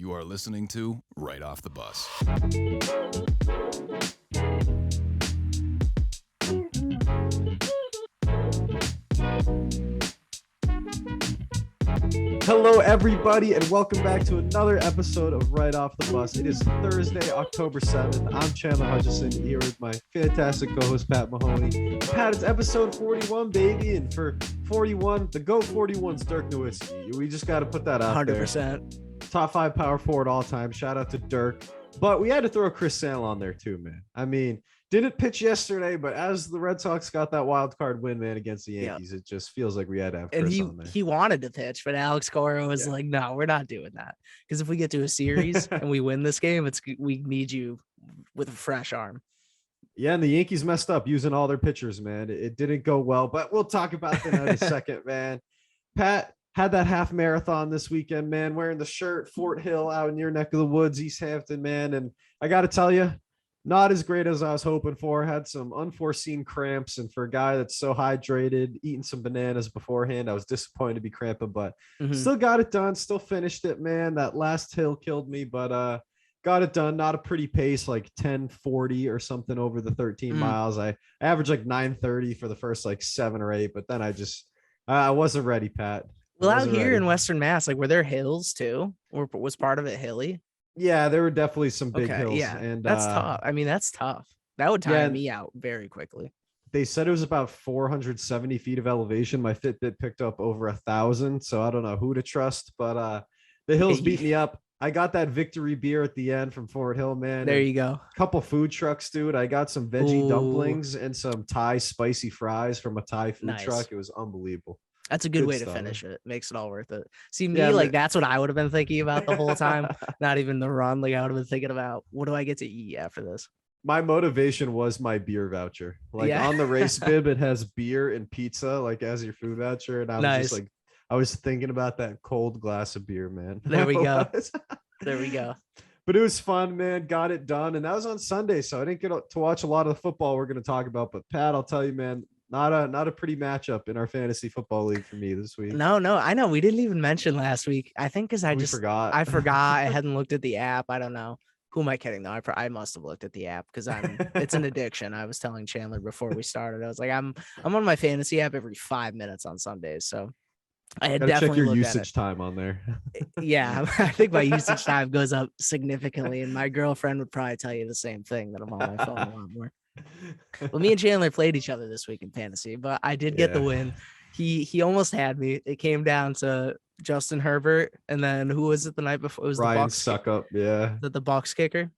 You are listening to Right Off the Bus. Hello, everybody, and welcome back to another episode of Right Off the Bus. It is Thursday, October 7th. I'm Chandler Hutchison, here with my fantastic co-host, Pat Mahoney. Pat, it's episode 41, baby, and for 41, the GOAT 41's Dirk Nowitzki. We just got to put that out 100%. there. Top 5 power forward all time. Shout out to Dirk. But we had to throw Chris Sale on there too, man. I mean, didn't pitch yesterday, but as the Red Sox got that wild card win, man, against the Yankees, It just feels like we had to have Chris on there. He wanted to pitch, but Alex Cora was like, no, we're not doing that. Because if we get to a series and we win this game, we need you with a fresh arm. Yeah, and the Yankees messed up using all their pitchers, man. It didn't go well, but we'll talk about that in a second, man. Pat had that half marathon this weekend, man, wearing the shirt, Fort Hill out in your neck of the woods, East Hampton, man. And I got to tell you, not as great as I was hoping for. Had some unforeseen cramps, and for a guy that's so hydrated, eating some bananas beforehand, I was disappointed to be cramping, but still got it done. Still finished it, man. That last hill killed me, but got it done. Not a pretty pace, like 10:40 or something over the 13 miles. I averaged like 9:30 for the first like 7 or 8, but then I wasn't ready, Pat. Well, out here in Western Mass, like, were there hills too, or was part of it hilly? Yeah, there were definitely some big hills. Yeah, and that's tough. I mean, that's tough. That would tire me out very quickly. They said it was about 470 feet of elevation. My Fitbit picked up over 1,000, so I don't know who to trust, but the hills beat me up. I got that victory beer at the end from Fort Hill, man. There you go. A couple food trucks, dude. I got some veggie dumplings and some Thai spicy fries from a Thai food truck. It was unbelievable. That's a good way to finish it. Makes it all worth it. See, me, that's what I would have been thinking about the whole time. Not even the run. Like, I would have been thinking about, what do I get to eat after this? My motivation was my beer voucher. Like, on the race bib, it has beer and pizza, like, as your food voucher. And I was just like, I was thinking about that cold glass of beer, man. There we go. There we go. But it was fun, man. Got it done. And that was on Sunday, so I didn't get to watch a lot of the football we're going to talk about. But, Pat, I'll tell you, man, not a pretty matchup in our fantasy football league for me this week. No, I know. We didn't even mention last week. I think because I forgot. I forgot. I hadn't looked at the app. I don't know. Who am I kidding though? I must have looked at the app because it's an addiction. I was telling Chandler before we started. I was like, I'm on my fantasy app every 5 minutes on Sundays. So I had definitely check your usage time on there. Yeah, I think my usage time goes up significantly, and my girlfriend would probably tell you the same thing, that I'm on my phone a lot more. Well, me and Chandler played each other this week in fantasy, but I did get the win. He almost had me. It came down to Justin Herbert, and then who was it the night before? It was Ryan the Bucks. Suckup, yeah. The Bucks kicker.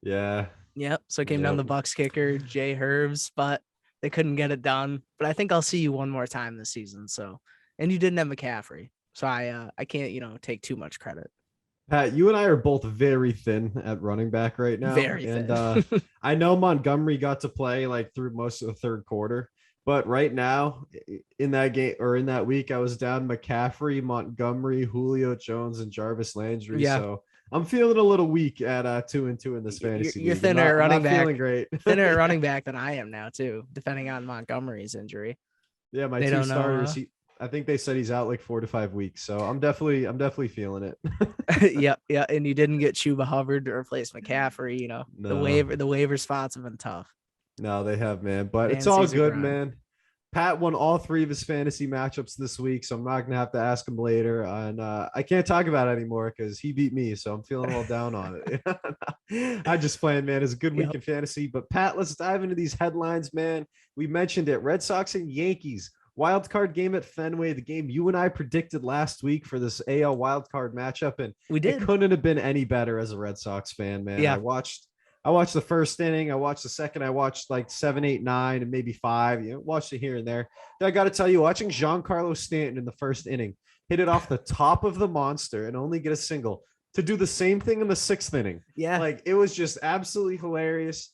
Yeah. Yep. So it came down the Bucks kicker, Jay Herbs, but they couldn't get it done. But I think I'll see you one more time this season. So, and you didn't have McCaffrey, so I can't take too much credit. Pat, you and I are both very thin at running back right now. Very thin. And I know Montgomery got to play like through most of the third quarter, but right now in that game or in that week, I was down McCaffrey, Montgomery, Julio Jones, and Jarvis Landry. Yeah. So I'm feeling a little weak at 2-2 in this fantasy. You're thinner at running back. Feeling great. Thinner at running back than I am now too, depending on Montgomery's injury. Yeah, my two starters. I think they said he's out like 4 to 5 weeks, so I'm definitely feeling it. Yeah, and you didn't get Chuba Hubbard to replace McCaffrey. No. The waiver spots have been tough. No, they have, man. But it's all good, man. Pat won all 3 of his fantasy matchups this week, so I'm not gonna have to ask him later. And I can't talk about it anymore because he beat me, so I'm feeling a little down on it. I just playing, man. It's a good week in fantasy. But Pat, let's dive into these headlines, man. We mentioned it: Red Sox and Yankees. Wild card game at Fenway, the game you and I predicted last week for this AL wild card matchup, and we did. It couldn't have been any better as a Red Sox fan, man. Yeah. I watched the first inning, I watched the second, I watched like 7, 8, 9, and maybe 5. Watched it here and there. Then I got to tell you, watching Giancarlo Stanton in the first inning hit it off the top of the monster and only get a single to do the same thing in the 6th inning. Yeah, like it was just absolutely hilarious.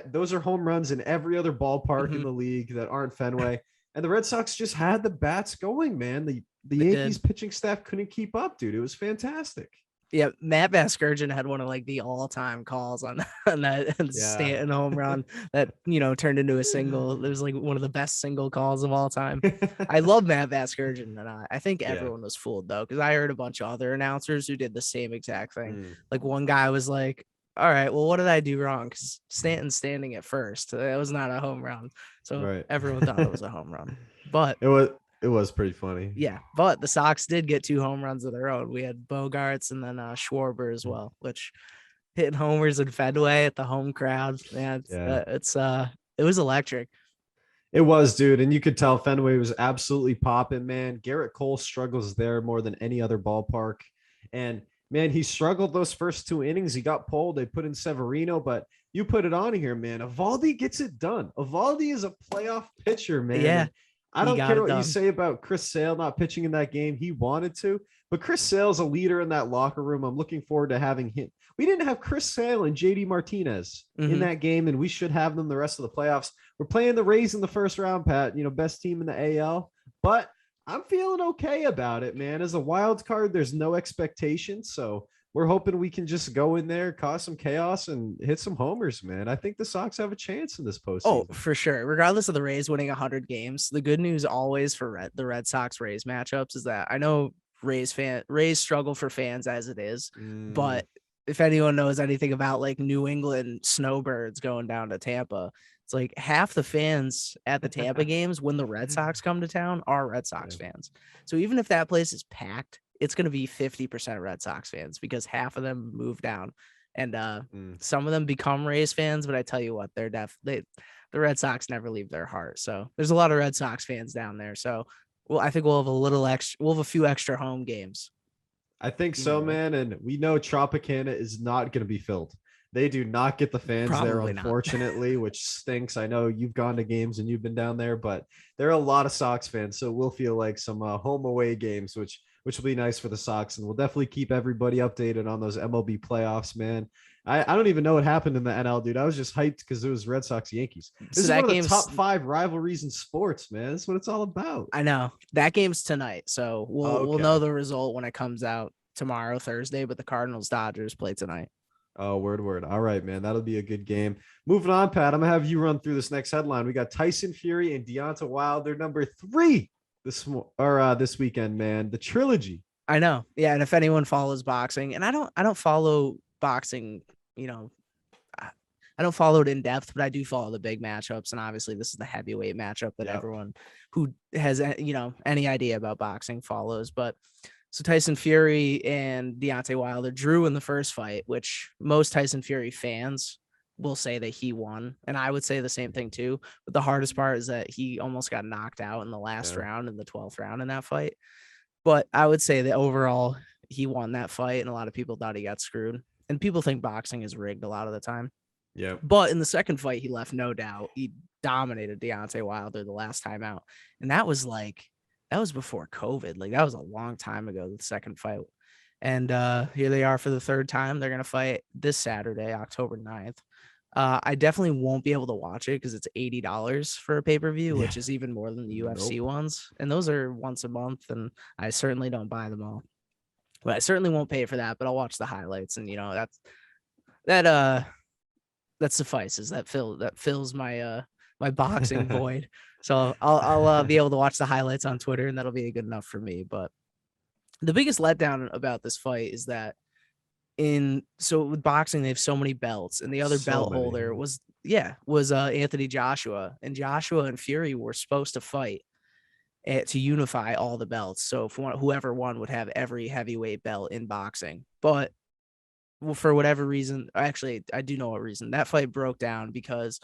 Those are home runs in every other ballpark in the league that aren't Fenway. And the Red Sox just had the bats going, man. The Yankees pitching staff couldn't keep up, dude. It was fantastic. Yeah, Matt Vasgersian had one of like the all-time calls on that Stanton home run that turned into a single. It was like one of the best single calls of all time. I love Matt Vasgersian, and I think everyone was fooled though, because I heard a bunch of other announcers who did the same exact thing. Like one guy was like, "All right, well, what did I do wrong? Because Stanton's standing at first. That was not a home run." So everyone thought it was a home run, but it was pretty funny. Yeah, but the Sox did get 2 home runs of their own. We had Bogarts and then Schwarber as well, which hitting homers in Fenway at the home crowd. Man, it was electric. It was, dude, and you could tell Fenway was absolutely popping, man. Garrett Cole struggles there more than any other ballpark, and man, he struggled those first 2 innings. He got pulled. They put in Severino, but you put it on here, man. Evaldi gets it done. Evaldi is a playoff pitcher, man. Yeah. I don't care what you say about Chris Sale not pitching in that game. He wanted to, but Chris Sale's a leader in that locker room. I'm looking forward to having him. We didn't have Chris Sale and JD Martinez in that game, and we should have them the rest of the playoffs. We're playing the Rays in the first round, Pat, best team in the AL, but I'm feeling okay about it, man. As a wild card, there's no expectations. So we're hoping we can just go in there, cause some chaos, and hit some homers, man. I think the Sox have a chance in this postseason. Oh, for sure. Regardless of the Rays winning 100 games, the good news always for the Red Sox Rays matchups is that I know Rays struggle for fans as it is, but if anyone knows anything about like New England snowbirds going down to Tampa, it's like half the fans at the Tampa games when the Red Sox come to town are Red Sox fans. So even if that place is packed, it's going to be 50% Red Sox fans because half of them move down, and some of them become Rays fans. But I tell you what, the Red Sox never leave their heart. So there's a lot of Red Sox fans down there. So I think we'll have a few extra home games. I think so, man. And we know Tropicana is not going to be filled. They do not get the fans there, unfortunately, which stinks. I know you've gone to games and you've been down there, but there are a lot of Sox fans. So we'll feel like some home away games, which will be nice for the Sox. And we'll definitely keep everybody updated on those MLB playoffs, man. I don't even know what happened in the NL, dude. I was just hyped because it was Red Sox Yankees. This is one of the top 5 rivalries in sports, man. That's what it's all about. I know. That game's tonight. So we'll know the result when it comes out tomorrow, Thursday, but the Cardinals Dodgers play tonight. Oh, word. All right, man. That'll be a good game. Moving on, Pat. I'm going to have you run through this next headline. We got Tyson Fury and Deontay Wilder, number 3 this weekend, man. The trilogy. I know. Yeah. And if anyone follows boxing, and I don't follow boxing, I don't follow it in depth, but I do follow the big matchups. And obviously this is the heavyweight matchup that everyone who has, any idea about boxing follows. But so Tyson Fury and Deontay Wilder drew in the first fight, which most Tyson Fury fans will say that he won. And I would say the same thing too. But the hardest part is that he almost got knocked out in the last round, in the 12th round in that fight. But I would say that overall he won that fight, and a lot of people thought he got screwed. And people think boxing is rigged a lot of the time. Yeah. But in the second fight, he left no doubt. He dominated Deontay Wilder the last time out. And that was before COVID. Like, that was a long time ago, the second fight. And here they are for the third time. They're going to fight this Saturday, October 9th. I definitely won't be able to watch it because it's $80 for a pay-per-view, which is even more than the UFC ones. And those are once a month, and I certainly don't buy them all. But I certainly won't pay for that, but I'll watch the highlights. And, that suffices. That fills my my boxing void. So I'll be able to watch the highlights on Twitter, and that'll be good enough for me. But the biggest letdown about this fight is that with boxing, they have so many belts, and the other belt holder was Anthony Joshua, and Joshua and Fury were supposed to fight to unify all the belts. So if whoever won would have every heavyweight belt in boxing. But for whatever reason, actually, I do know what reason, that fight broke down because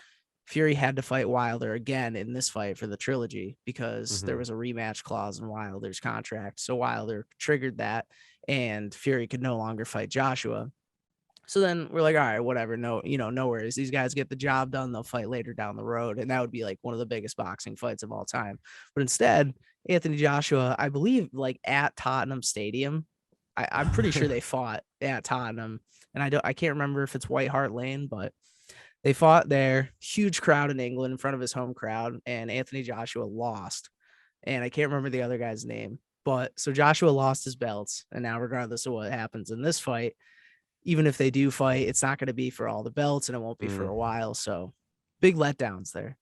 Fury had to fight Wilder again in this fight for the trilogy because there was a rematch clause in Wilder's contract. So Wilder triggered that, and Fury could no longer fight Joshua. So then we're like, all right, whatever. No worries. These guys get the job done. They'll fight later down the road. And that would be like one of the biggest boxing fights of all time. But instead, Anthony Joshua, I believe, like at Tottenham Stadium, I'm pretty sure they fought at Tottenham. And I can't remember if it's White Hart Lane, but they fought there. Huge crowd in England in front of his home crowd. And Anthony Joshua lost. And I can't remember the other guy's name. But so Joshua lost his belts, and now regardless of what happens in this fight, even if they do fight, it's not going to be for all the belts, and it won't be for a while. So big letdowns there.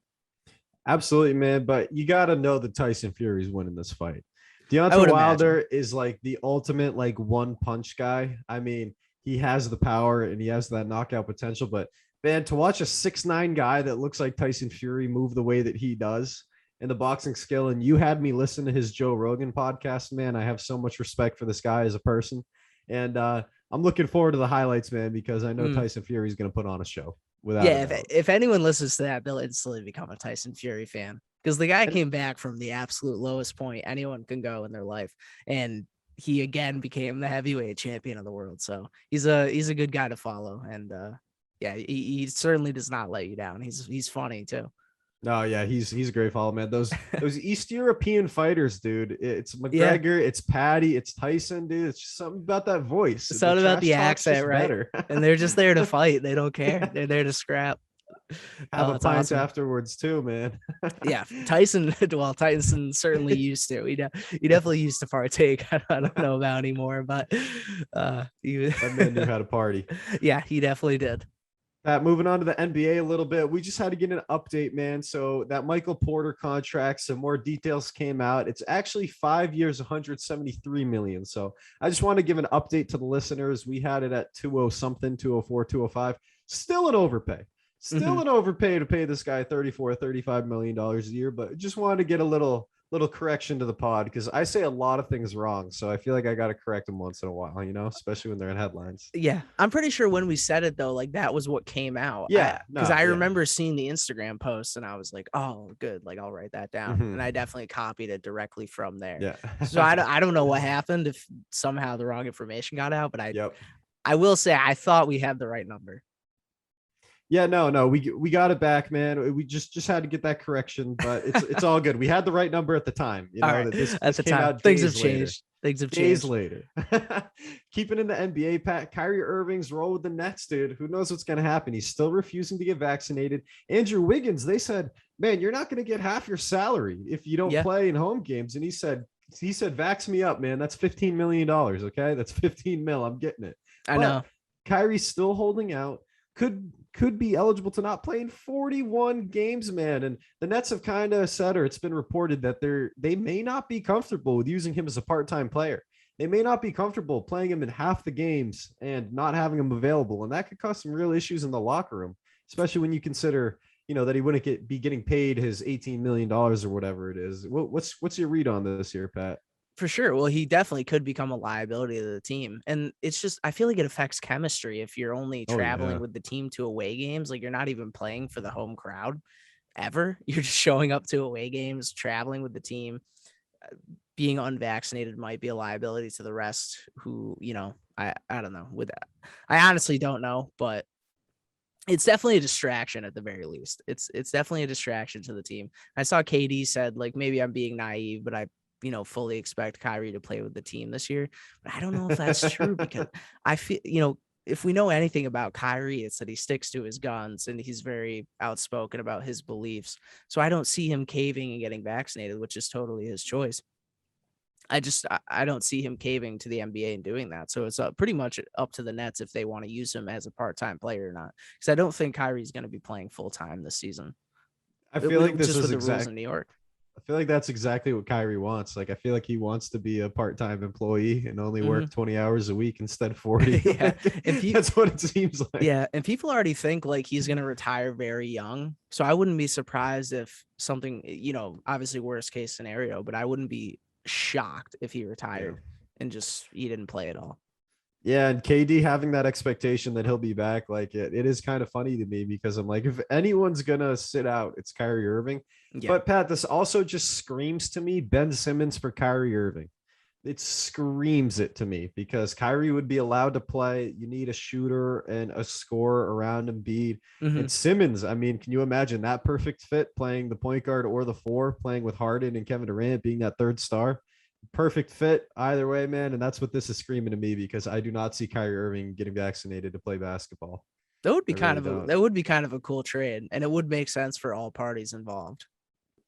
Absolutely, man. But you got to know that Tyson Fury's winning this fight. Deontay Wilder is like the ultimate like one punch guy. I mean, he has the power and he has that knockout potential. But man, to watch a 6'9" guy that looks like Tyson Fury move the way that he does in the boxing skill, and you had me listen to his Joe Rogan podcast, man. I have so much respect for this guy as a person. And I'm looking forward to the highlights, man, because I know Tyson Fury is going to put on a show. If anyone listens to that, they'll instantly become a Tyson Fury fan, because the guy came back from the absolute lowest point anyone can go in their life, and he again became the heavyweight champion of the world. So he's a good guy to follow, and he certainly does not let you down. He's funny too. No, yeah, he's a great follow, man. Those East European fighters, dude. It's McGregor, it's Patty, it's Tyson, dude. It's just something about that voice. It's something about the accent, right? And they're just there to fight. They don't care. They're there to scrap. Have a pint afterwards too, man. Yeah, Tyson. Well, Tyson certainly used to. He definitely used to partake. I don't know about anymore, but that man knew how to party. Yeah, he definitely did. Moving on to the NBA a little bit, we just had to get an update, man. So that Michael Porter contract, some more details came out. It's actually 5 years, 173 million. So I just want to give an update to the listeners. We had it at 200 something, 204, 205. Still an overpay. Still an overpay to pay this guy $35 million a year, but just wanted to get a little correction to the pod, because I say a lot of things wrong. So I feel like I got to correct them once in a while, especially when they're in headlines. Yeah. I'm pretty sure when we said it though, like that was what came out. Yeah. Because I remember seeing the Instagram post and I was like, oh, good. Like I'll write that down. And I definitely copied it directly from there. Yeah. So I don't know what happened if somehow the wrong information got out, but I will say I thought we had the right number. Yeah, no, we got it back, man. We just had to get that correction, but it's all good. We had the right number at the time. This at the came time, out things have changed. Things have changed days later. Keeping in the NBA, Pat, Kyrie Irving's role with the Nets, dude. Who knows what's going to happen? He's still refusing to get vaccinated. Andrew Wiggins, they said, man, you're not going to get half your salary if you don't play in home games. And he said, vax me up, man. That's $15 million. Okay, that's 15 mil. I'm getting it. I know. Kyrie's still holding out. Could be eligible to not play in 41 games, man. And the Nets have kind of said, or it's been reported that they may not be comfortable with using him as a part-time player. They may not be comfortable playing him in half the games and not having him available. And that could cause some real issues in the locker room, especially when you consider, that he wouldn't be getting paid his $18 million or whatever it is. What's your read on this here, Pat? For sure. Well, he definitely could become a liability to the team. And it's just, I feel like it affects chemistry if you're only traveling with the team to away games. Like you're not even playing for the home crowd ever. You're just showing up to away games, traveling with the team. Being unvaccinated might be a liability to the rest who, I don't know. I honestly don't know, but it's definitely a distraction at the very least. It's definitely a distraction to the team. I saw KD said, like, maybe I'm being naive, but I fully expect Kyrie to play with the team this year. But I don't know if that's true, because I feel, if we know anything about Kyrie, it's that he sticks to his guns and he's very outspoken about his beliefs. So I don't see him caving and getting vaccinated, which is totally his choice. I don't see him caving to the NBA and doing that. So it's pretty much up to the Nets if they want to use him as a part-time player or not. Because I don't think Kyrie's going to be playing full-time this season. I feel like this is the rules in New York. I feel like that's exactly what Kyrie wants. Like, I feel like he wants to be a part-time employee and only work 20 hours a week instead of 40. Yeah. That's what it seems like. Yeah. And people already think like he's going to retire very young. So I wouldn't be surprised if something, obviously worst case scenario, but I wouldn't be shocked if he retired and he didn't play at all. Yeah, and KD having that expectation that he'll be back, like it is kind of funny to me, because I'm like, if anyone's gonna sit out, it's Kyrie Irving. Yeah. But Pat, this also just screams to me Ben Simmons for Kyrie Irving. It screams it to me, because Kyrie would be allowed to play. You need a shooter and a scorer around Embiid. And Simmons, I mean, can you imagine that perfect fit, playing the point guard or the four, playing with Harden and Kevin Durant, being that third star? Perfect fit either way, man. And that's what this is screaming to me, because I do not see Kyrie Irving getting vaccinated to play basketball. That would be kind of a cool trade, and it would make sense for all parties involved.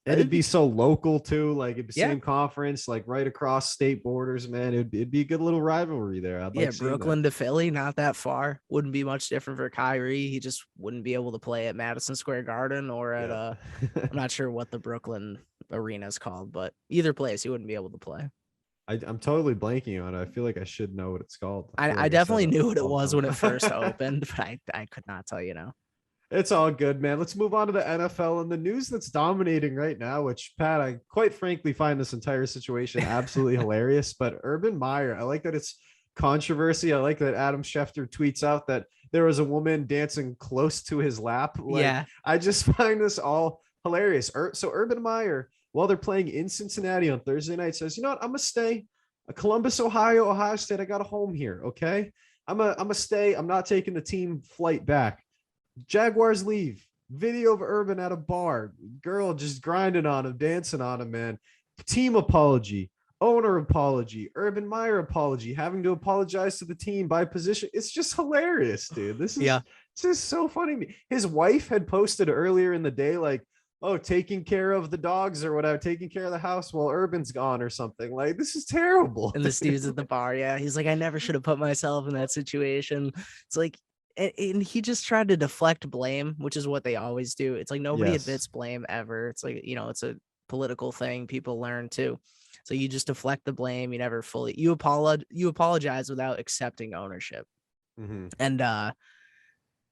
It'd be so local too, like it'd be Yeah. same conference, like right across state borders, man. It'd be a good little rivalry there. I'd Yeah, like seeing that. Brooklyn to Philly, not that far. Wouldn't be much different for Kyrie. He just wouldn't be able to play at Madison Square Garden or at Yeah. I'm not sure what the Brooklyn arena is called, but either place he wouldn't be able to play. I'm totally blanking on it. I feel like I should know what it's called. feel I like said definitely it knew what a it long was time when it ago. first opened, but I could not tell you now. It's all good, man. Let's move on to the NFL and the news that's dominating right now, which, Pat, I quite frankly find this entire situation absolutely hilarious. But Urban Meyer, I like that it's controversy. I like that Adam Schefter tweets out that there was a woman dancing close to his lap. Like, Yeah. I just find this all hilarious. So Urban Meyer, while they're playing in Cincinnati on Thursday night, says, you know what, I'm going to stay. Columbus, Ohio State, I got a home here, okay? I'm a stay. I'm not taking the team flight back. Jaguars leave. Video of Urban at a bar. Girl just grinding on him, dancing on him, man. Team apology. Owner apology. Urban Meyer apology. Having to apologize to the team by position. It's just hilarious, dude. This is so funny. His wife had posted earlier in the day, like, oh, taking care of the dogs or whatever, taking care of the house while Urban's gone or something. Like, this is terrible. And this dude's at the bar. Yeah. He's like, I never should have put myself in that situation. It's like, and he just tried to deflect blame, which is what they always do. It's like nobody admits blame ever. It's like, it's a political thing people learn too. So you just deflect the blame. You never fully, you apologize without accepting ownership. Mm-hmm. And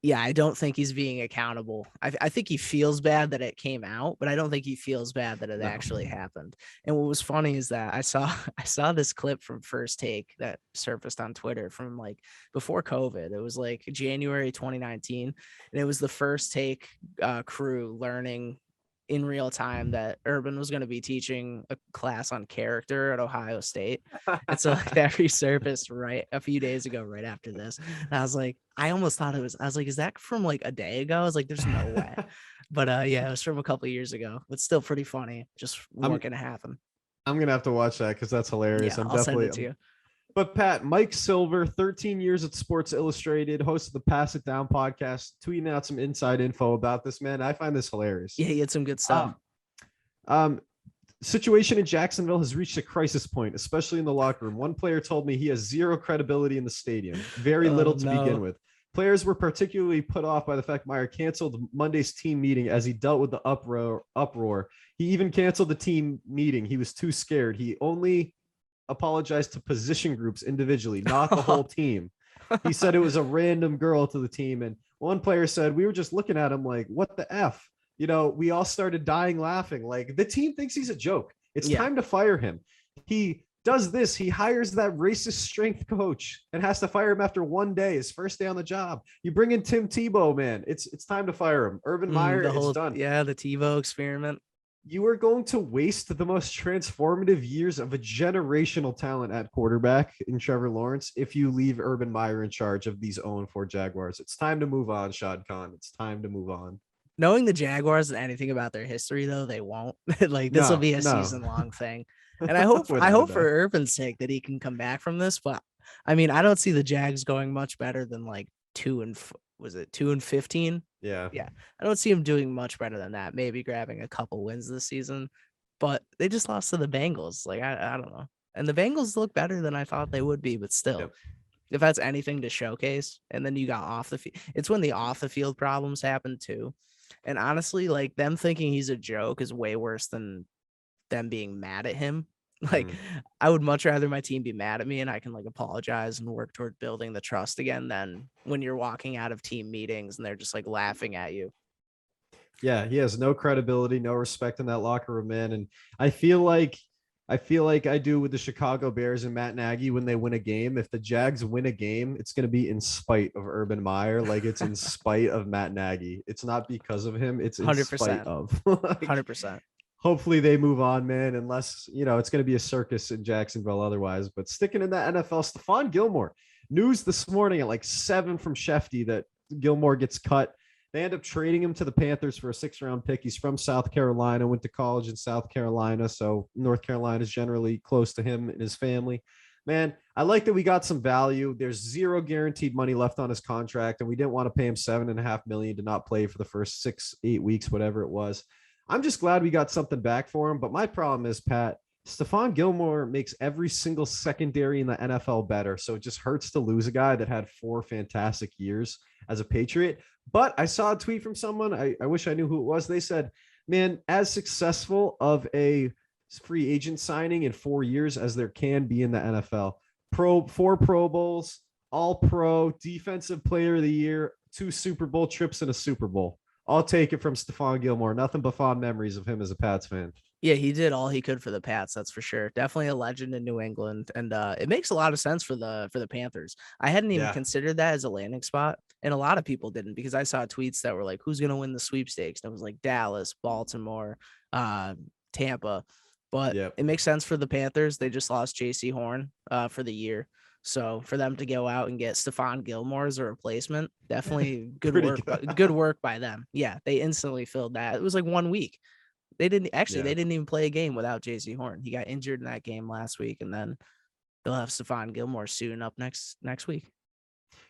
yeah, I don't think he's being accountable. I think he feels bad that it came out, but I don't think he feels bad that it actually happened. And what was funny is that I saw this clip from First Take that surfaced on Twitter from like before COVID. It was like January 2019, and it was the First Take crew learning in real time that Urban was going to be teaching a class on character at Ohio State. And so like, that resurfaced right a few days ago, right after this. And I was like, I almost thought I was like, is that from like a day ago? I was like, there's no way. But yeah, it was from a couple of years ago. It's still pretty funny. Just weren't going to happen. I'm going to have to watch that because that's hilarious. Yeah, I'll send it to you. But Pat, Mike Silver, 13 years at Sports Illustrated, host of the Pass It Down podcast, tweeting out some inside info about this, man. I find this hilarious. Yeah, he had some good stuff. Situation in Jacksonville has reached a crisis point, especially in the locker room. One player told me he has zero credibility in the stadium, very little to begin with. Players were particularly put off by the fact Meyer canceled Monday's team meeting as he dealt with the uproar. He even canceled the team meeting. He was too scared. He only apologized to position groups individually, not the whole team. He said it was a random girl to the team. And one player said, we were just looking at him like, what the F? We all started dying laughing. Like, the team thinks he's a joke. It's time to fire him. He does this. He hires that racist strength coach and has to fire him after one day, his first day on the job. You bring in Tim Tebow, man. It's time to fire him. Urban Meyer, it's done. Yeah, the Tebow experiment. You are going to waste the most transformative years of a generational talent at quarterback in Trevor Lawrence if you leave Urban Meyer in charge of these 0-4 Jaguars. It's time to move on, Shad Khan. It's time to move on. Knowing the Jaguars and anything about their history, though, they won't. Like, this will be a season-long thing. And I hope for Urban's sake that he can come back from this. But I mean, I don't see the Jags going much better than like 2-15. Yeah. I don't see him doing much better than that. Maybe grabbing a couple wins this season, but they just lost to the Bengals. Like, I don't know. And the Bengals look better than I thought they would be, but still, if that's anything to showcase, and then you got off the field, it's when the off the field problems happen too. And honestly, like, them thinking he's a joke is way worse than them being mad at him. Like, I would much rather my team be mad at me and I can like apologize and work toward building the trust again than when you're walking out of team meetings and they're just like laughing at you. Yeah, he has no credibility, no respect in that locker room, man. And I feel like I do with the Chicago Bears and Matt Nagy when they win a game. If the Jags win a game, it's going to be in spite of Urban Meyer. Like, it's in spite of Matt Nagy. It's not because of him. It's in 100%. spite of. 100%. Hopefully they move on, man, unless, it's going to be a circus in Jacksonville otherwise. But sticking in the NFL, Stephon Gilmore. News this morning at like 7 from Shefty that Gilmore gets cut. They end up trading him to the Panthers for a 6th-round pick. He's from South Carolina, went to college in South Carolina, so North Carolina is generally close to him and his family. Man, I like that we got some value. There's zero guaranteed money left on his contract, and we didn't want to pay him $7.5 million to not play for the first 6-8 weeks, whatever it was. I'm just glad we got something back for him. But my problem is, Pat, Stephon Gilmore makes every single secondary in the NFL better. So it just hurts to lose a guy that had 4 fantastic years as a Patriot. But I saw a tweet from someone. I wish I knew who it was. They said, man, as successful of a free agent signing in 4 years as there can be in the NFL, 4 Pro Bowls, all pro, defensive player of the year, 2 Super Bowl trips and a Super Bowl. I'll take it from Stephon Gilmore. Nothing but fond memories of him as a Pats fan. Yeah, he did all he could for the Pats, that's for sure. Definitely a legend in New England, and it makes a lot of sense for the Panthers. I hadn't even considered that as a landing spot, and a lot of people didn't, because I saw tweets that were like, "Who's going to win the sweepstakes?" And it was like Dallas, Baltimore, Tampa. But it makes sense for the Panthers. They just lost J.C. Horn for the year. So for them to go out and get Stephon Gilmore as a replacement, definitely good work. Good work by them. Yeah, they instantly filled that. It was like 1 week. They didn't even play a game without J.C. Horn. He got injured in that game last week, and then they'll have Stephon Gilmore suiting up next week.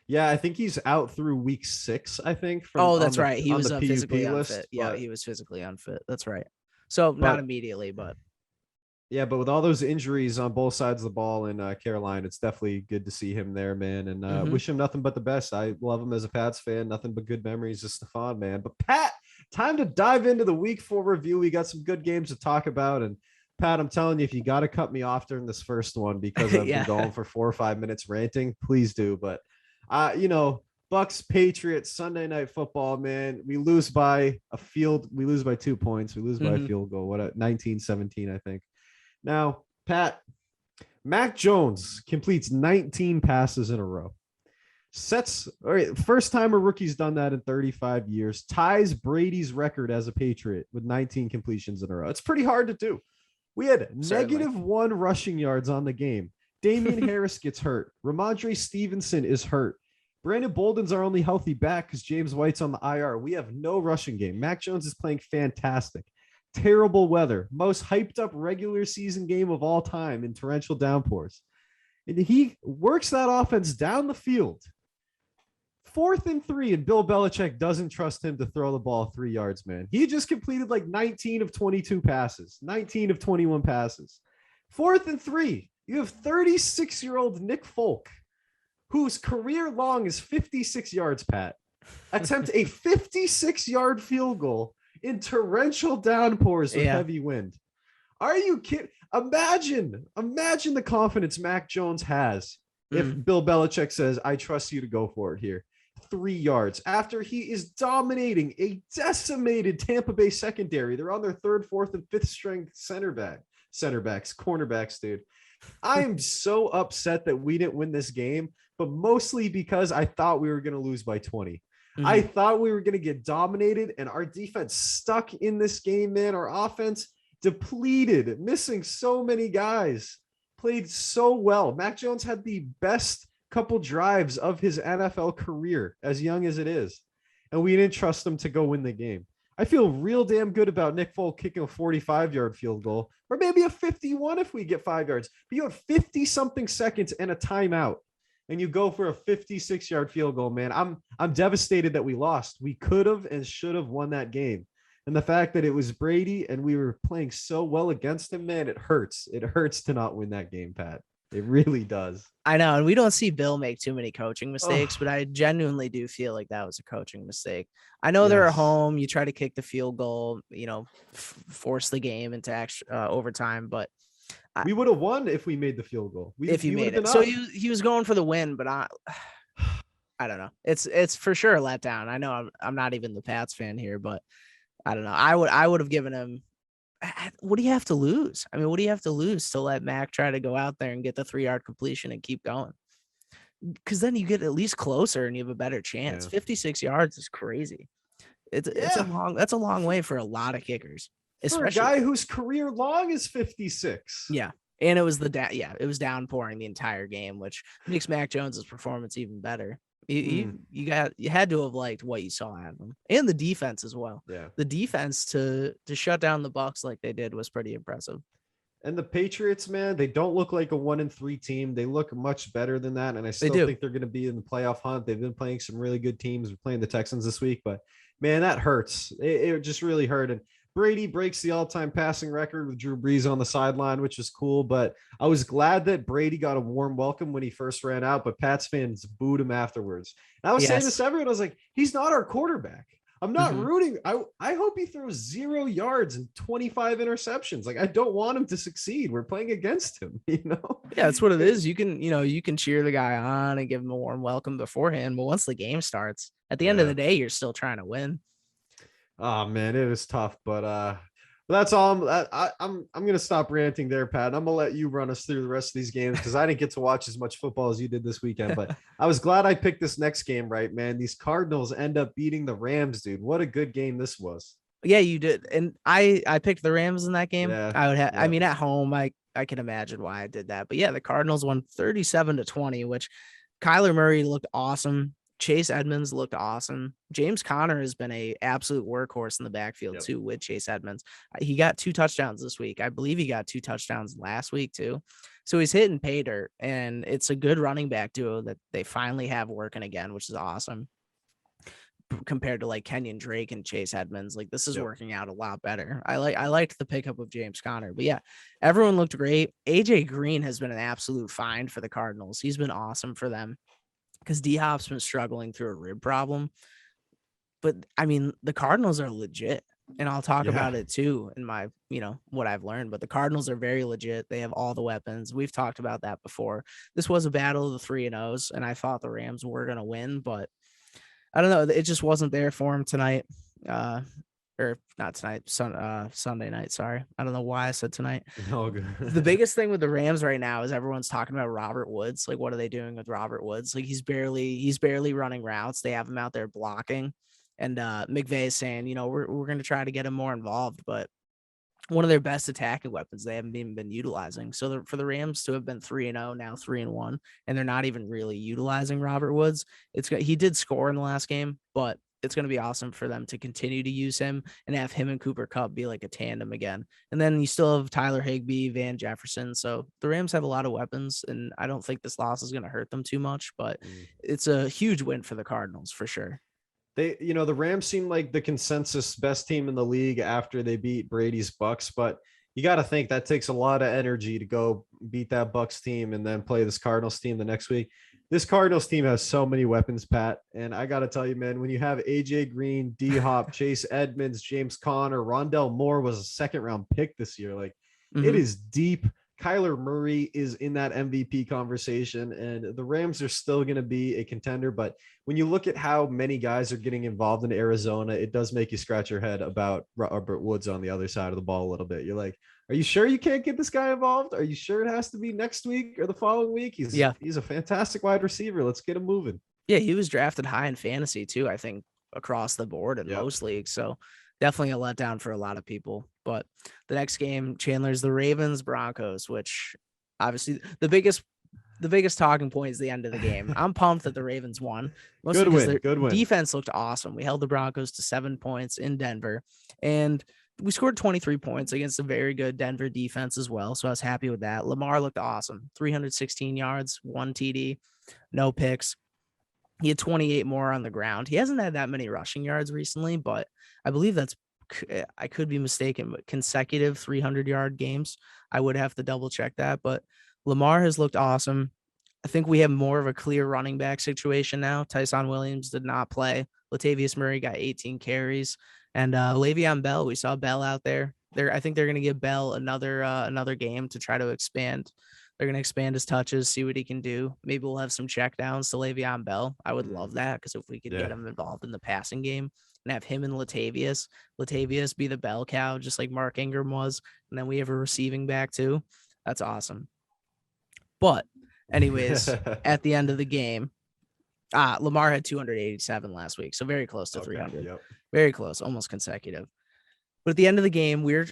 Yeah, I think he's out through week 6, I think. That's right. He was physically unfit. Yeah, he was physically unfit. That's right. So not immediately, but. Yeah, but with all those injuries on both sides of the ball in Carolina, it's definitely good to see him there, man. And wish him nothing but the best. I love him as a Pats fan. Nothing but good memories of Stephon, man. But Pat, time to dive into the week 4 review. We got some good games to talk about. And Pat, I'm telling you, if you got to cut me off during this first one because I've been going for 4 or 5 minutes ranting, please do. But, Bucks Patriots Sunday Night Football, man. We lose by a field. We lose by 2 points. We lose by a field goal. 19-17, I think. Now, Pat, Mac Jones completes 19 passes in a row. First time a rookie's done that in 35 years. Ties Brady's record as a Patriot with 19 completions in a row. It's pretty hard to do. We had -1 rushing yards on the game. Damian Harris gets hurt. Ramondre Stevenson is hurt. Brandon Bolden's our only healthy back because James White's on the IR. We have no rushing game. Mac Jones is playing fantastic. Terrible weather, most hyped up regular season game of all time in torrential downpours. And he works that offense down the field. 4th and 3, and Bill Belichick doesn't trust him to throw the ball 3 yards, man. He just completed like 19 of 22 passes, 19 of 21 passes. 4th and 3, you have 36-year-old Nick Folk, whose career long is 56 yards, Pat. Attempt a 56-yard field goal in torrential downpours with heavy wind. Are you kidding? Imagine the confidence Mac Jones has if Bill Belichick says, I trust you to go for it here. 3 yards after he is dominating a decimated Tampa Bay secondary. They're on their 3rd, 4th, and 5th string cornerbacks, dude. I am so upset that we didn't win this game, but mostly because I thought we were going to lose by 20. I thought we were going to get dominated, and our defense stuck in this game, man. Our offense depleted, missing so many guys, played so well. Mac Jones had the best couple drives of his NFL career, as young as it is, and we didn't trust him to go win the game. I feel real damn good about Nick Folk kicking a 45-yard field goal, or maybe a 51 if we get 5 yards. But you have 50-something seconds and a timeout, and you go for a 56-yard field goal, man. I'm devastated that we lost. We could have and should have won that game. And the fact that it was Brady and we were playing so well against him, man, it hurts. It hurts to not win that game, Pat. It really does. I know. And we don't see Bill make too many coaching mistakes, but I genuinely do feel like that was a coaching mistake. I know they're at home. You try to kick the field goal, force the game into extra overtime, but we would have won if we made the field goal. If you made it. So he was going for the win, but I don't know. It's for sure a letdown. I know I'm not even the Pats fan here, but I don't know. I would have given him. What do you have to lose? I mean, what do you have to lose to let Mac try to go out there and get the 3-yard completion and keep going? Because then you get at least closer and you have a better chance. 56 yards is crazy. It's a long way for a lot of kickers, especially for a guy whose career long is 56. Yeah. And it was it was downpouring the entire game, which makes Mac Jones's performance even better. You had to have liked what you saw out of him, and the defense as well. Yeah, the defense to shut down the Bucks like they did was pretty impressive. And the Patriots, man, they don't look like a 1-3 team. They look much better than that, and I still think they're going to be in the playoff hunt. They've been playing some really good teams. We're playing the Texans this week, but man, that hurts. It just really hurt. And Brady breaks the all-time passing record with Drew Brees on the sideline, which is cool. But I was glad that Brady got a warm welcome when he first ran out, but Pats fans booed him afterwards. And I was saying this to everyone. I was like, he's not our quarterback. I'm not rooting. I hope he throws 0 yards and 25 interceptions. Like, I don't want him to succeed. We're playing against him, you know? Yeah, that's what it is. You can cheer the guy on and give him a warm welcome beforehand. But once the game starts, at the end of the day, you're still trying to win. Oh man, it was tough, but that's all. I'm gonna stop ranting there, Pat. And I'm gonna let you run us through the rest of these games because I didn't get to watch as much football as you did this weekend. But I was glad I picked this next game right, man. These Cardinals end up beating the Rams, dude. What a good game this was. Yeah, you did, and I picked the Rams in that game. Yeah, I would have. Yeah. I mean, at home, I can imagine why I did that. But yeah, the Cardinals won 37-20, which Kyler Murray looked awesome. Chase Edmonds looked awesome. James Conner has been a absolute workhorse in the backfield too with Chase Edmonds. He got 2 touchdowns this week. I believe he got 2 touchdowns last week too. So he's hitting pay dirt, and it's a good running back duo that they finally have working again, which is awesome. Compared to like Kenyon Drake and Chase Edmonds, like this is working out a lot better. I liked the pickup of James Conner, but yeah, everyone looked great. AJ Green has been an absolute find for the Cardinals. He's been awesome for them, because D-Hop's been struggling through a rib problem. But I mean, the Cardinals are legit, and I'll talk about it too in my, what I've learned. But the Cardinals are very legit. They have all the weapons. We've talked about that before. This was a battle of the 3-0s, and I thought the Rams were going to win, but I don't know. It just wasn't there for him tonight. Or not tonight, Sunday night. Sorry. I don't know why I said tonight. Oh, good. The biggest thing with the Rams right now is everyone's talking about Robert Woods. Like, what are they doing with Robert Woods? Like, he's barely running routes. They have him out there blocking. And McVay is saying, we're going to try to get him more involved, but one of their best attacking weapons they haven't even been utilizing. So for the Rams to have been 3-0, now 3-1, and they're not even really utilizing Robert Woods, he did score in the last game, but it's going to be awesome for them to continue to use him and have him and Cooper Kupp be like a tandem again. And then you still have Tyler Higbee, Van Jefferson. So the Rams have a lot of weapons, and I don't think this loss is going to hurt them too much, but it's a huge win for the Cardinals for sure. The Rams seem like the consensus best team in the league after they beat Brady's Bucks, but you got to think that takes a lot of energy to go beat that Bucks team and then play this Cardinals team the next week. This Cardinals team has so many weapons, Pat. And I got to tell you, man, when you have AJ Green, D-Hop, Chase Edmonds, James Conner, Rondell Moore was a 2nd-round pick this year. Like, it is deep. Kyler Murray is in that MVP conversation, and the Rams are still going to be a contender. But when you look at how many guys are getting involved in Arizona, it does make you scratch your head about Robert Woods on the other side of the ball a little bit. You're like, are you sure you can't get this guy involved? Are you sure it has to be next week or the following week? He's a fantastic wide receiver. Let's get him moving. Yeah, he was drafted high in fantasy too, I think, across the board in most leagues. So definitely a letdown for a lot of people. But the next game, Chandler's the Ravens Broncos, which obviously the biggest talking point is the end of the game. I'm pumped that the Ravens won. Good win. Defense looked awesome. We held the Broncos to 7 points in Denver, and we scored 23 points against a very good Denver defense as well. So I was happy with that. Lamar looked awesome. 316 yards, 1 TD, no picks. He had 28 more on the ground. He hasn't had that many rushing yards recently, but I believe I could be mistaken, but consecutive 300-yard games. I would have to double check that, but Lamar has looked awesome. I think we have more of a clear running back situation now. Tyson Williams did not play. Latavius Murray got 18 carries, and Le'Veon Bell. We saw Bell out there. I think they're going to give Bell another game to try to expand. They're going to expand his touches, see what he can do. Maybe we'll have some checkdowns to Le'Veon Bell. I would love that, because if we could get him involved in the passing game and have him and Latavius be the bell cow, just like Mark Ingram was, and then we have a receiving back too. That's awesome. But anyways, at the end of the game, Lamar had 287 last week, so very close to 300. Very close, almost consecutive. But at the end of the game, we're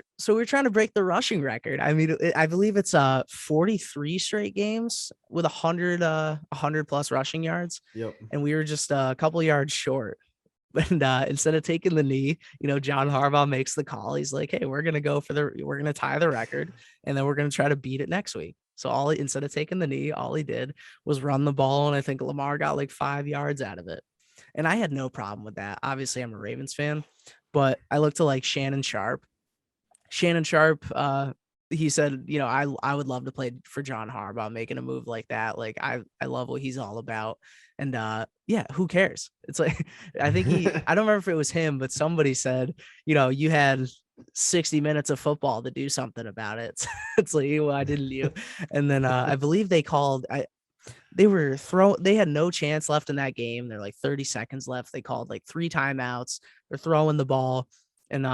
trying to break the rushing record. I mean, I believe it's 43 straight games with 100 plus rushing yards. And we were just a couple yards short. And instead of taking the knee, John Harbaugh makes the call. He's like, "Hey, we're gonna tie the record, and then we're gonna try to beat it next week." So instead of taking the knee, all he did was run the ball, and I think Lamar got like 5 yards out of it. And I had no problem with that. Obviously, I'm a Ravens fan, but I look to like Shannon Sharp. Shannon Sharp, he said, I would love to play for John Harbaugh, making a move like that. Like I love what he's all about. And yeah, who cares? It's like I think I don't remember if it was him, but somebody said, you had 60 minutes of football to do something about it. It's like, why didn't you? And then I believe they had no chance left in that game. They're like 30 seconds left. They called like 3 timeouts. They're throwing the ball and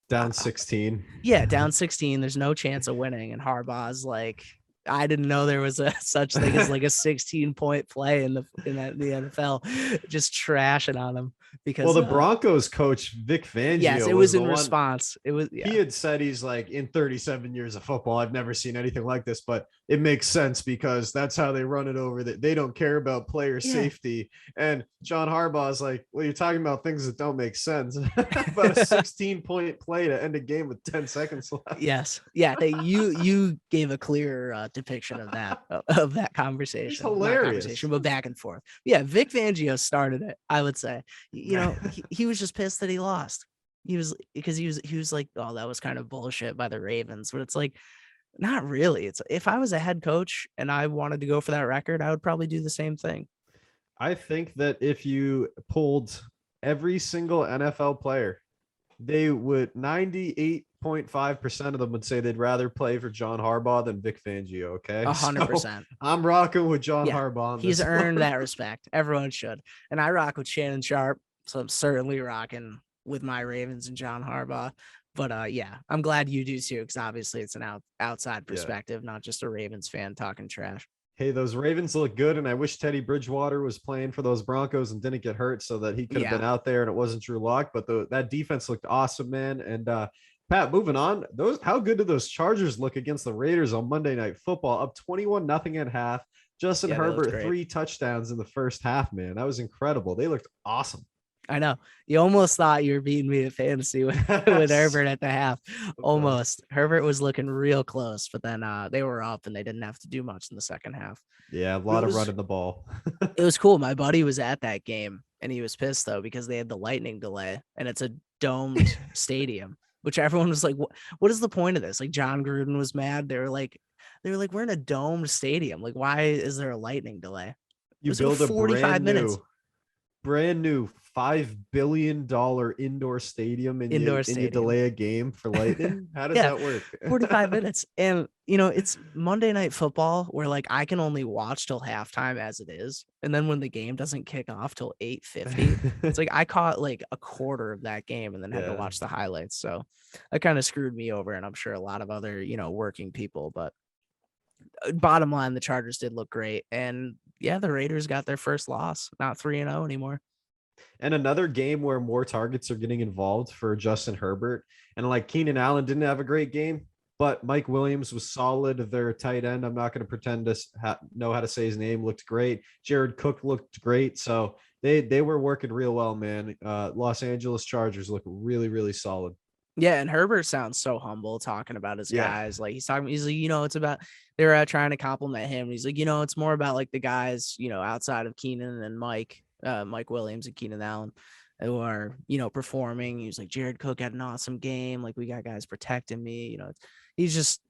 down 16. Yeah, down 16. There's no chance of winning. And Harbaugh's like, I didn't know there was a such thing as like a 16-point play in the NFL, just trashing on him because the Broncos coach Vic Fangio. Yes, it was in response. It was He had said he's like, in 37 years of football, I've never seen anything like this, but it makes sense because that's how they run it over. That they don't care about player safety. And John Harbaugh's like, well, you're talking about things that don't make sense. About a 16-point play to end a game with 10 seconds left. Yes, yeah. You gave a clear depiction of that conversation. It's hilarious. But back and forth. Yeah, Vic Fangio started it. I would say. He was just pissed that he lost. He was like, oh, that was kind of bullshit by the Ravens. But it's like, not really. It's if I was a head coach and I wanted to go for that record, I would probably do the same thing. I think that if you pulled every single NFL player, they would 98.5% of them would say they'd rather play for John Harbaugh than Vic Fangio. Okay, 100%. So I'm rocking with John Harbaugh. He's earned that respect. Everyone should, and I rock with Shannon Sharp, so I'm certainly rocking with my Ravens and John Harbaugh. But yeah, I'm glad you do too, because obviously it's an outside perspective, not just a Ravens fan talking trash. Hey, those Ravens look good, and I wish Teddy Bridgewater was playing for those Broncos and didn't get hurt so that he could have been out there and it wasn't Drew Lock. But that defense looked awesome, man. And Pat, moving on, how good did those Chargers look against the Raiders on Monday Night Football? Up 21-0 at half. Justin Herbert 3 touchdowns in the first half, man. That was incredible. They looked awesome. I know. You almost thought you were beating me at fantasy with Herbert at the half. Almost. Herbert was looking real close, but then they were up and they didn't have to do much in the second half. Yeah, a lot of running the ball. It was cool. My buddy was at that game and he was pissed though because they had the lightning delay and it's a domed stadium, which everyone was like, what is the point of this? Like John Gruden was mad. They were like, we're in a domed stadium. Like, why is there a lightning delay? You build a 45 minutes. Brand new $5 billion indoor stadium and you delay a game for lightning. How does that work? 45 minutes. And it's Monday Night Football where like I can only watch till halftime as it is. And then when the game doesn't kick off till 8:50, it's like I caught like a quarter of that game and then had to watch the highlights. So that kind of screwed me over. And I'm sure a lot of other, working people, but bottom line, the Chargers did look great. And yeah, the Raiders got their first loss, not 3-0 anymore. And another game where more targets are getting involved for Justin Herbert. And like Keenan Allen didn't have a great game, but Mike Williams was solid. Their tight end, I'm not going to pretend to know how to say his name, looked great. Jared Cook looked great. So they were working real well, man. Los Angeles Chargers look really, really solid. Yeah, and Herbert sounds so humble talking about his guys. Like he's like, it's about they're trying to compliment him. He's like, it's more about like the guys, outside of Keenan and Mike Williams and Keenan Allen who are, performing. He was like, Jared Cook had an awesome game. Like we got guys protecting me. He's just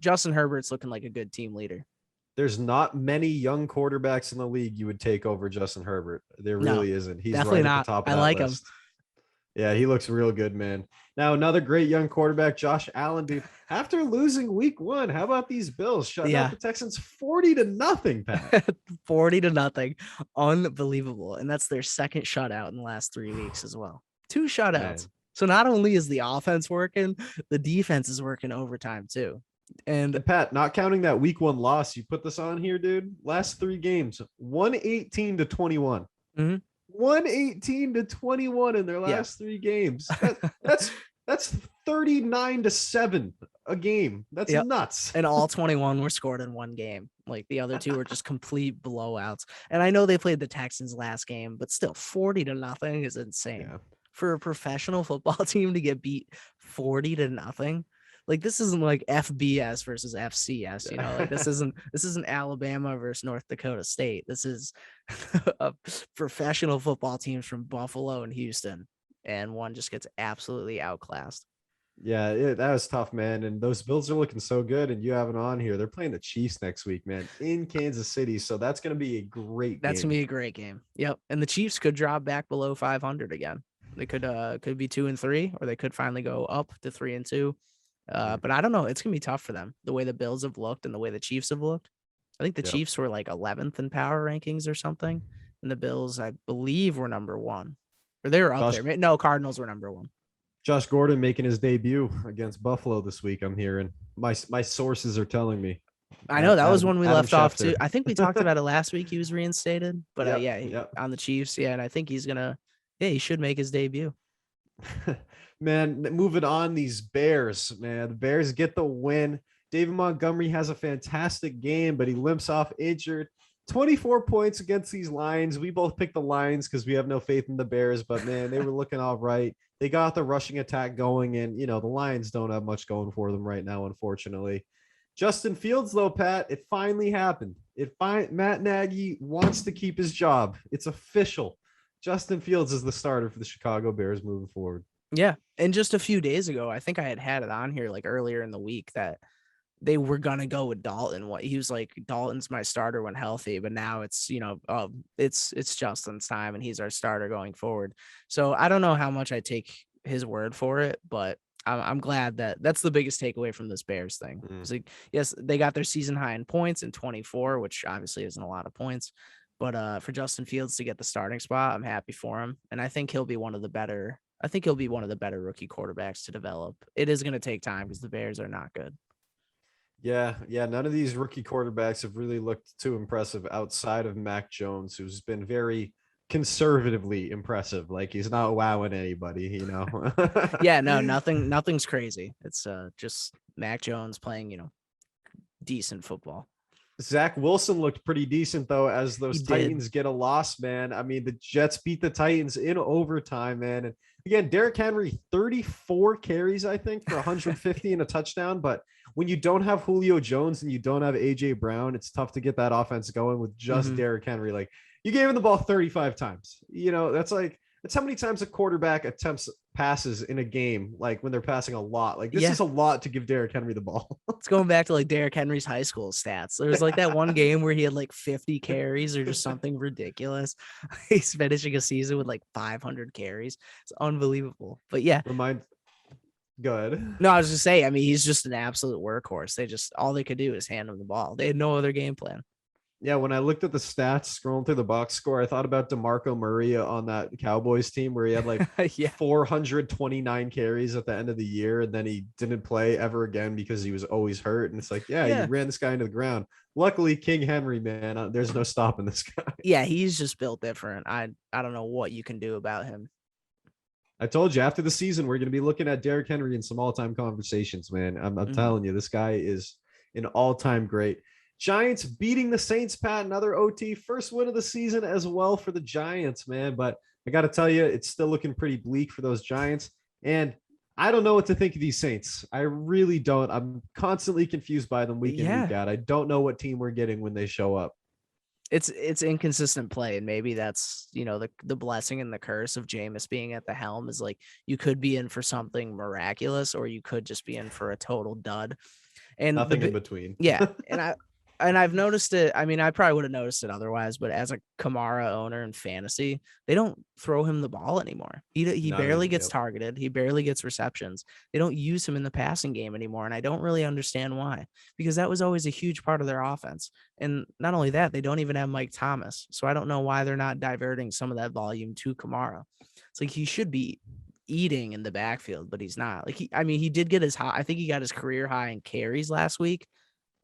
Justin Herbert's looking like a good team leader. There's not many young quarterbacks in the league you would take over Justin Herbert. There really isn't. He's definitely right not. At the top of I that like list. him. Yeah, he looks real good, man. Now, another great young quarterback, Josh Allen, dude. After losing week 1, how about these Bills shutting out the Texans 40-0, Pat? 40-0. Unbelievable. And that's their second shutout in the last 3 weeks as well. 2 shutouts. Man. So not only is the offense working, the defense is working overtime too. And Pat, not counting that week 1 loss, you put this on here, dude. Last 3 games, 118-21. Mm-hmm. 118-21 in their last 3 games. That's 39-7 a game. That's nuts. And all 21 were scored in one game. Like the other 2 were just complete blowouts. And I know they played the Texans last game, but still 40-0 is insane. Yeah. For a professional football team to get beat 40-0. Like this isn't like FBS versus FCS, like this isn't Alabama versus North Dakota State. This is a professional football teams from Buffalo and Houston, and one just gets absolutely outclassed. Yeah, that was tough, man. And those Bills are looking so good. And you have it on here. They're playing the Chiefs next week, man, in Kansas City. So that's going to be a great That's game. gonna be a great game. Yep. And the Chiefs could drop back below 500 again. They could be 2-3, or they could finally go up to 3-2. But I don't know. It's gonna be tough for them. The way the Bills have looked and the way the Chiefs have looked. I think the Yep. Chiefs were like 11th in power rankings or something, and the Bills, I believe, were number 1, or they were up there. No, Cardinals were number 1. Josh Gordon making his debut against Buffalo this week. I'm hearing my sources are telling me. I know that was when we left off Schefter. too. I think we talked about it last week. He was reinstated, but Yep. on the Chiefs, and I think he's gonna, he should make his debut. Man, moving on, these Bears, man, the Bears get the win. David Montgomery has a fantastic game, but he limps off injured. 24 points against these Lions. We both picked the Lions because we have no faith in the Bears, but man, they were looking all right. They got the rushing attack going, and the Lions don't have much going for them right now, unfortunately. Justin Fields, though, Pat, it finally happened. Matt Nagy wants to keep his job. It's official. Justin Fields is the starter for the Chicago Bears moving forward. Yeah, and just a few days ago, I think I had it on here like earlier in the week that they were gonna go with Dalton. What he was like, Dalton's my starter when healthy, but now it's it's Justin's time and he's our starter going forward. So I don't know how much I take his word for it, but I'm glad that's the biggest takeaway from this Bears thing. It's like, yes, they got their season high in points in 24, which obviously isn't a lot of points, but for Justin Fields to get the starting spot, I'm happy for him, and I think he'll be one of the better. I think he'll be one of the better rookie quarterbacks to develop. It is going to take time because the Bears are not good. Yeah. None of these rookie quarterbacks have really looked too impressive outside of Mac Jones, who's been very conservatively impressive. Like he's not wowing anybody, Yeah, no, nothing's crazy. It's just Mac Jones playing, decent football. Zach Wilson looked pretty decent though, as those Titans get a loss, man. I mean, the Jets beat the Titans in overtime, man. And again, Derrick Henry, 34 carries, I think, for 150 and a touchdown. But when you don't have Julio Jones and you don't have AJ Brown, it's tough to get that offense going with just Derrick Henry. Like you gave him the ball 35 times. That's how many times a quarterback attempts passes in a game, like when they're passing a lot. Like this is a lot to give Derrick Henry the ball. It's going back to like Derrick Henry's high school stats. There was like that one game where he had like 50 carries or just something ridiculous. He's finishing a season with like 500 carries. It's unbelievable. But yeah. Go ahead. No, I was just saying, I mean, he's just an absolute workhorse. All they could do is hand him the ball. They had no other game plan. Yeah, when I looked at the stats, scrolling through the box score, I thought about DeMarco Murray on that Cowboys team where he had like 429 carries at the end of the year, and then he didn't play ever again because he was always hurt. And it's like, you ran this guy into the ground. Luckily, King Henry, man, there's no stopping this guy. Yeah, he's just built different. I don't know what you can do about him. I told you after the season, we're going to be looking at Derrick Henry in some all-time conversations, man. I'm telling you, this guy is an all-time great. Giants beating the Saints, Pat, another OT, first win of the season as well for the Giants, man. But I got to tell you, it's still looking pretty bleak for those Giants. And I don't know what to think of these Saints. I really don't. I'm constantly confused by them week in, week out. I don't know what team we're getting when they show up. It's inconsistent play, and maybe that's the blessing and the curse of Jameis being at the helm is like you could be in for something miraculous or you could just be in for a total dud. And nothing in between. Yeah, and I've noticed it. I mean, I probably would have noticed it otherwise, but as a Kamara owner in fantasy, they don't throw him the ball anymore. He barely gets targeted. He barely gets receptions. They don't use him in the passing game anymore, and I don't really understand why, because that was always a huge part of their offense. And not only that, they don't even have Mike Thomas, so I don't know why they're not diverting some of that volume to Kamara. It's like he should be eating in the backfield, but he's not. Like he did get his high. I think he got his career high in carries last week.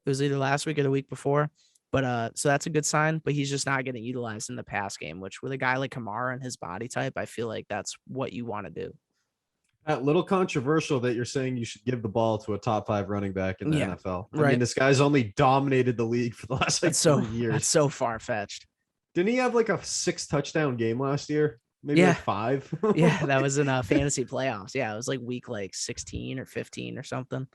It was either last week or the week before, but so that's a good sign, but he's just not getting utilized in the pass game, which with a guy like Kamara and his body type, I feel like that's what you want to do. A little controversial that you're saying you should give the ball to a top 5 running back in the NFL. I mean, this guy's only dominated the league for the last 4 years. That's so far-fetched. Didn't he have like a 6 touchdown game last year? Maybe like 5. Yeah, that was in fantasy playoffs. Yeah, it was like week like 16 or 15 or something.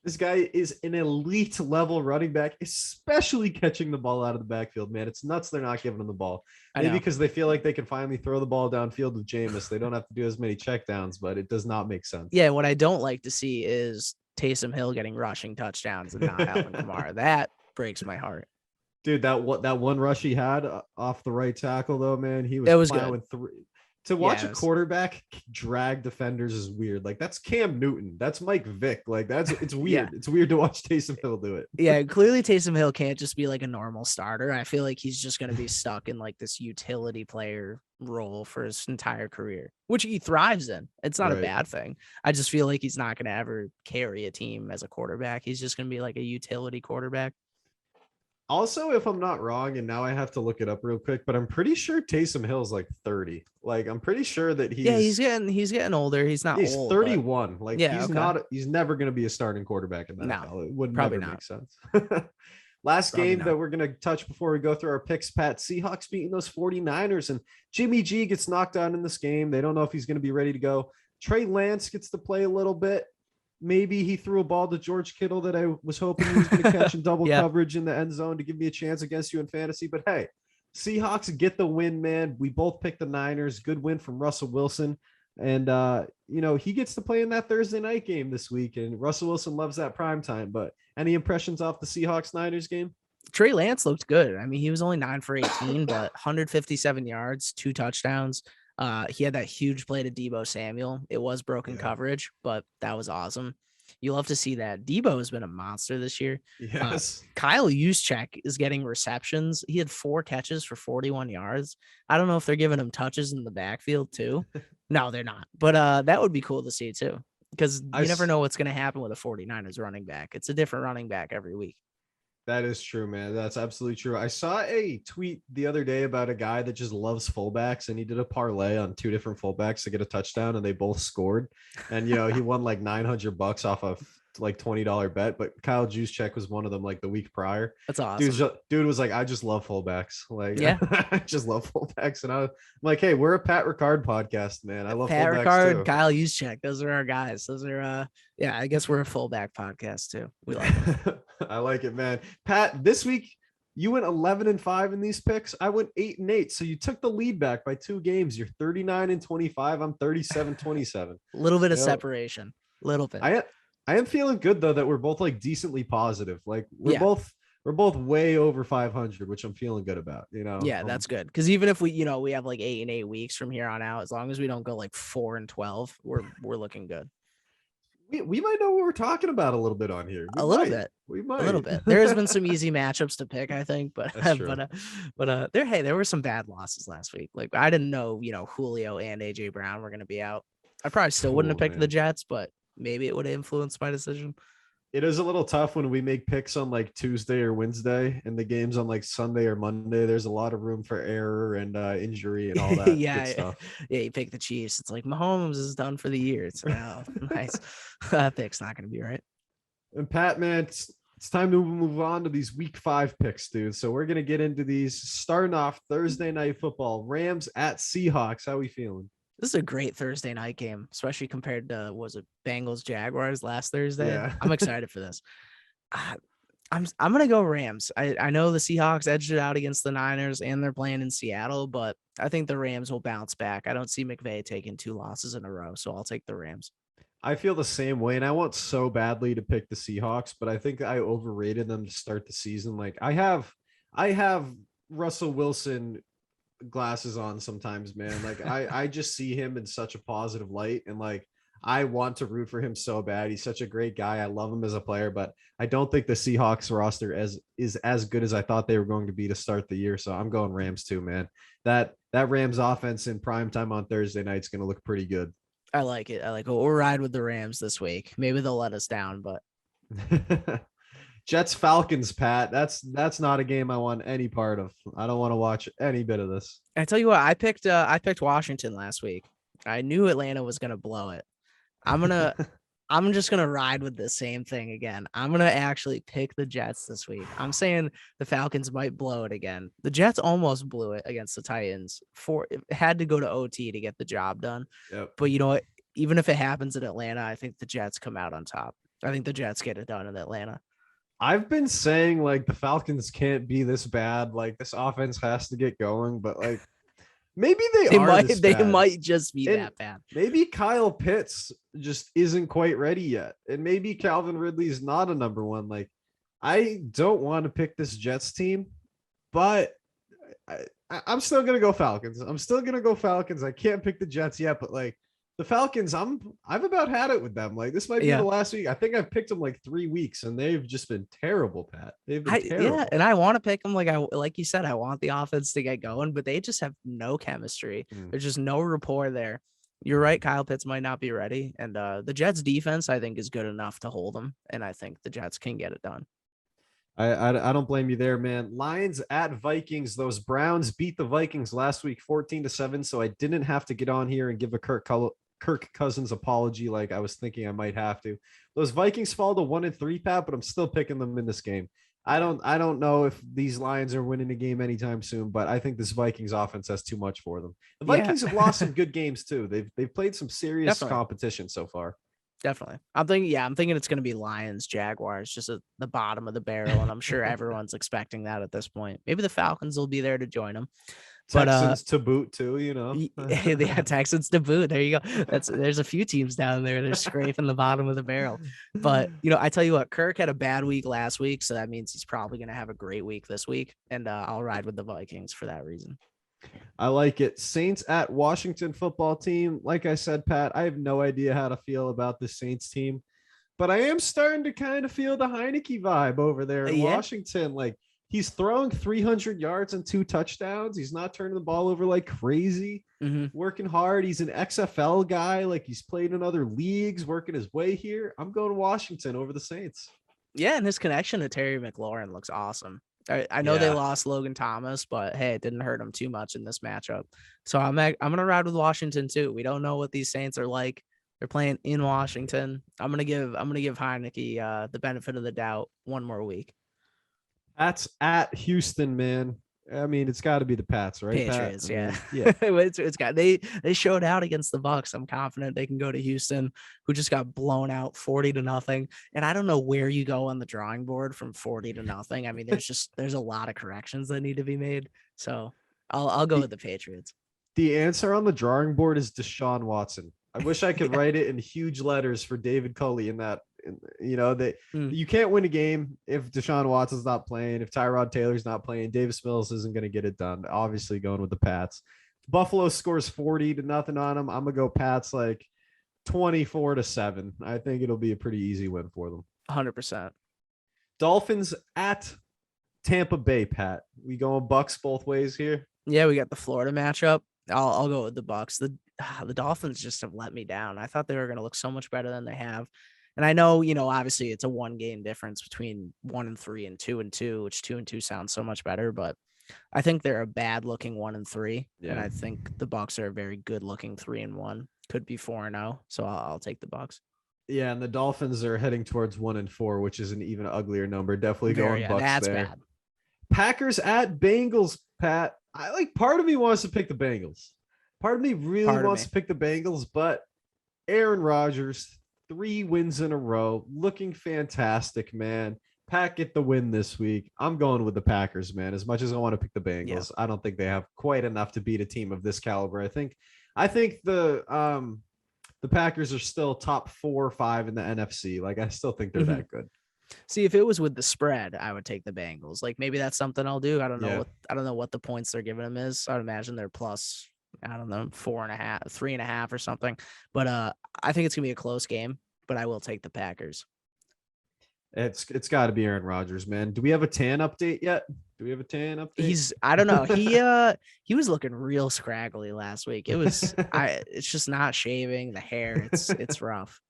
This guy is an elite level running back, especially catching the ball out of the backfield, man. It's nuts they're not giving him the ball. Maybe because they feel like they can finally throw the ball downfield with Jameis. They don't have to do as many checkdowns, but it does not make sense. Yeah, what I don't like to see is Taysom Hill getting rushing touchdowns and not Alvin Kamara. That breaks my heart. Dude, that one rush he had off the right tackle, though, man, he was plowing through. To watch a quarterback drag defenders is weird. Like, that's Cam Newton. That's Mike Vick. Like, it's weird. It's weird to watch Taysom Hill do it. Yeah, clearly Taysom Hill can't just be like a normal starter. I feel like he's just going to be stuck in like this utility player role for his entire career, which he thrives in. It's not a bad thing. I just feel like he's not going to ever carry a team as a quarterback. He's just going to be like a utility quarterback. Also, if I'm not wrong, and now I have to look it up real quick, but I'm pretty sure Taysom Hill's like 30. Like, I'm pretty sure that he's getting older. He's not he's old, 31. Like, he's never going to be a starting quarterback in that. No, it would probably never not make sense. Last game that we're going to touch before we go through our picks, Pat. Seahawks beating those 49ers, and Jimmy G gets knocked down in this game. They don't know if he's going to be ready to go. Trey Lance gets to play a little bit. Maybe he threw a ball to George Kittle that I was hoping he was going to catch in double coverage in the end zone to give me a chance against you in fantasy. But hey, Seahawks get the win, man. We both picked the Niners. Good win from Russell Wilson. And, he gets to play in that Thursday night game this week. And Russell Wilson loves that prime time. But any impressions off the Seahawks-Niners game? Trey Lance looked good. I mean, he was only 9 for 18, but 157 yards, 2 touchdowns. He had that huge play to Deebo Samuel. It was broken coverage, but that was awesome. You love to see that. Deebo has been a monster this year. Yes. Kyle Juszczyk is getting receptions. He had 4 catches for 41 yards. I don't know if they're giving him touches in the backfield too. No, they're not. But that would be cool to see too, because you never know what's going to happen with a 49ers running back. It's a different running back every week. That is true, man. That's absolutely true. I saw a tweet the other day about a guy that just loves fullbacks, and he did a parlay on 2 different fullbacks to get a touchdown, and they both scored. And, he won like $900 off of like $20 bet, but Kyle Juszczyk was one of them like the week prior. That's awesome. Dude was like, I just love fullbacks. Like, yeah, I just love fullbacks. And I'm like, hey, we're a Pat Ricard podcast, man. I love Pat fullbacks Ricard, too. Kyle Juszczyk. Those are our guys. Those are, I guess we're a fullback podcast too. We like it. I like it, man. Pat, this week you went 11-5 in these picks. I went 8-8. So you took the lead back by 2 games. You're 39-25. I'm 37-27. A little bit of separation. Little bit. I am feeling good though that we're both like decently positive. Like we're both way over 500, which I'm feeling good about. Yeah, that's good. Because even if we have like 8 and 8 weeks from here on out, as long as we don't go like 4 and 12, we're looking good. We might know what we're talking about a little bit on here. We might. A little bit. There has been some easy matchups to pick, I think, but there were some bad losses last week. Like I didn't know, Julio and AJ Brown were going to be out. I probably still wouldn't have picked the Jets, but maybe it would have influenced my decision. It is a little tough when we make picks on like Tuesday or Wednesday and the game's on like Sunday or Monday. There's a lot of room for error and injury and all that. Good stuff. Yeah, you pick the Chiefs. It's like Mahomes is done for the year. It's nice. That pick's not going to be right. And Pat, man, it's time to move on to these week 5 picks, dude. So we're going to get into these starting off Thursday night football. Rams at Seahawks. How we feeling? This is a great Thursday night game, especially compared to, Bengals Jaguars last Thursday? Yeah. I'm excited for this. I'm going to go Rams. I know the Seahawks edged it out against the Niners and they're playing in Seattle, but I think the Rams will bounce back. I don't see McVay taking 2 losses in a row, so I'll take the Rams. I feel the same way, and I want so badly to pick the Seahawks, but I think I overrated them to start the season. Like I have Russell Wilson glasses on sometimes, man. Like I just see him in such a positive light, and like I want to root for him so bad. He's such a great guy. I love him as a player, but I don't think the Seahawks roster is as good as I thought they were going to be to start the year. So I'm going Rams too, man. That Rams offense in primetime on Thursday night is going to look pretty good. I like it. We'll ride with the Rams this week. Maybe they'll let us down, but Jets Falcons, Pat. That's not a game I want any part of. I don't want to watch any bit of this. I tell you what, I picked Washington last week. I knew Atlanta was gonna blow it. I'm just gonna ride with the same thing again. I'm gonna actually pick the Jets this week. I'm saying the Falcons might blow it again. The Jets almost blew it against the Titans. It had to go to OT to get the job done. Yep. But you know what? Even if it happens in Atlanta, I think the Jets come out on top. I think the Jets get it done in Atlanta. I've been saying like the Falcons can't be this bad. Like this offense has to get going, but like maybe they are this They bad. might just be And that bad. maybe Kyle Pitts just isn't quite ready yet. And maybe Calvin Ridley is not a number one. Like I don't want to pick this Jets team, but I'm still gonna go Falcons. I can't pick the Jets yet, but like the Falcons, I've about had it with them. Like this might be the last week. I think I've picked them like 3 weeks, and they've just been terrible, Pat. They've been terrible. Yeah, and I want to pick them. Like you said, I want the offense to get going, but they just have no chemistry. There's just no rapport there. You're right. Kyle Pitts might not be ready, and the Jets defense I think is good enough to hold them, and I think the Jets can get it done. I don't blame you there, man. Lions at Vikings. Those Browns beat the Vikings last week 14-7, so I didn't have to get on here and give a Kirk Cousins apology like I was thinking I might have to. Those Vikings fall to 1-3, Pat, but I'm still picking them in this game. I don't know if these Lions are winning a game anytime soon, but I think this Vikings offense has too much for them. The Vikings have lost some good games too. They've played some serious competition so far. Definitely. I'm thinking it's going to be Lions, Jaguars, just at the bottom of the barrel. And I'm sure everyone's expecting that at this point. Maybe the Falcons will be there to join them. Texans to boot too, Yeah, Texans to boot. There you go. There's a few teams down there. They're scraping the bottom of the barrel. But, I tell you what, Kirk had a bad week last week. So that means he's probably going to have a great week this week. And I'll ride with the Vikings for that reason. I like it. Saints at Washington football team. Like I said, Pat, I have no idea how to feel about the Saints team, but I am starting to kind of feel the Heineke vibe over there in Washington. Like he's throwing 300 yards and 2 touchdowns. He's not turning the ball over like crazy, working hard. He's an XFL guy. Like he's played in other leagues, working his way here. I'm going to Washington over the Saints. Yeah. And his connection to Terry McLaurin looks awesome. I know they lost Logan Thomas, but hey, it didn't hurt him too much in this matchup. So I'm gonna ride with Washington too. We don't know what these Saints are like. They're playing in Washington. I'm gonna give Heineke the benefit of the doubt one more week. That's at Houston, man. I mean, it's got to be the Pats, right? Patriots, Pat? Yeah. It's got they showed out against the Bucs. I'm confident they can go to Houston, who just got blown out 40-0. And I don't know where you go on the drawing board from 40-0. I mean, there's a lot of corrections that need to be made. So I'll go with the Patriots. The answer on the drawing board is Deshaun Watson. I wish I could write it in huge letters for David Culley in that. You can't win a game if Deshaun Watson's not playing, if Tyrod Taylor's not playing, Davis Mills isn't going to get it done. Obviously going with the Pats. Buffalo scores 40-0 on them. I'm gonna go Pats like 24-7. I think it'll be a pretty easy win for them. 100%. Dolphins at Tampa Bay, Pat. We going Bucks both ways here. Yeah, we got the Florida matchup. I'll go with the Bucks. The Dolphins just have let me down. I thought they were going to look so much better than they have. And I know, obviously it's a 1-game difference between 1-3 and 2-2, which 2-2 sounds so much better, but I think they're a bad looking 1-3. Yeah. And I think the Bucks are a very good looking 3-1, could be 4-0. So I'll take the Bucks. Yeah. And the Dolphins are heading towards 1-4, which is an even uglier number. Definitely going Bucks that's there. Bad. Packers at Bengals, Pat. Part of me wants to pick the Bengals. Part of me really wants to pick the Bengals, but Aaron Rodgers, 3 wins in a row, looking fantastic, man. Pack get the win this week. I'm going with the Packers, man. As much as I want to pick the Bengals, I don't think they have quite enough to beat a team of this caliber. I think the Packers are still top 4 or 5 in the NFC. Like I still think they're that good. See, if it was with the spread, I would take the Bengals. Like maybe that's something I'll do. I don't know what the points they're giving them is. I'd imagine they're plus, I don't know, 4.5, 3.5 or something. But I think it's gonna be a close game. But I will take the Packers. It's got to be Aaron Rodgers, man. Do we have a tan update yet? I don't know. He was looking real scraggly last week. It's just not shaving the hair. It's rough.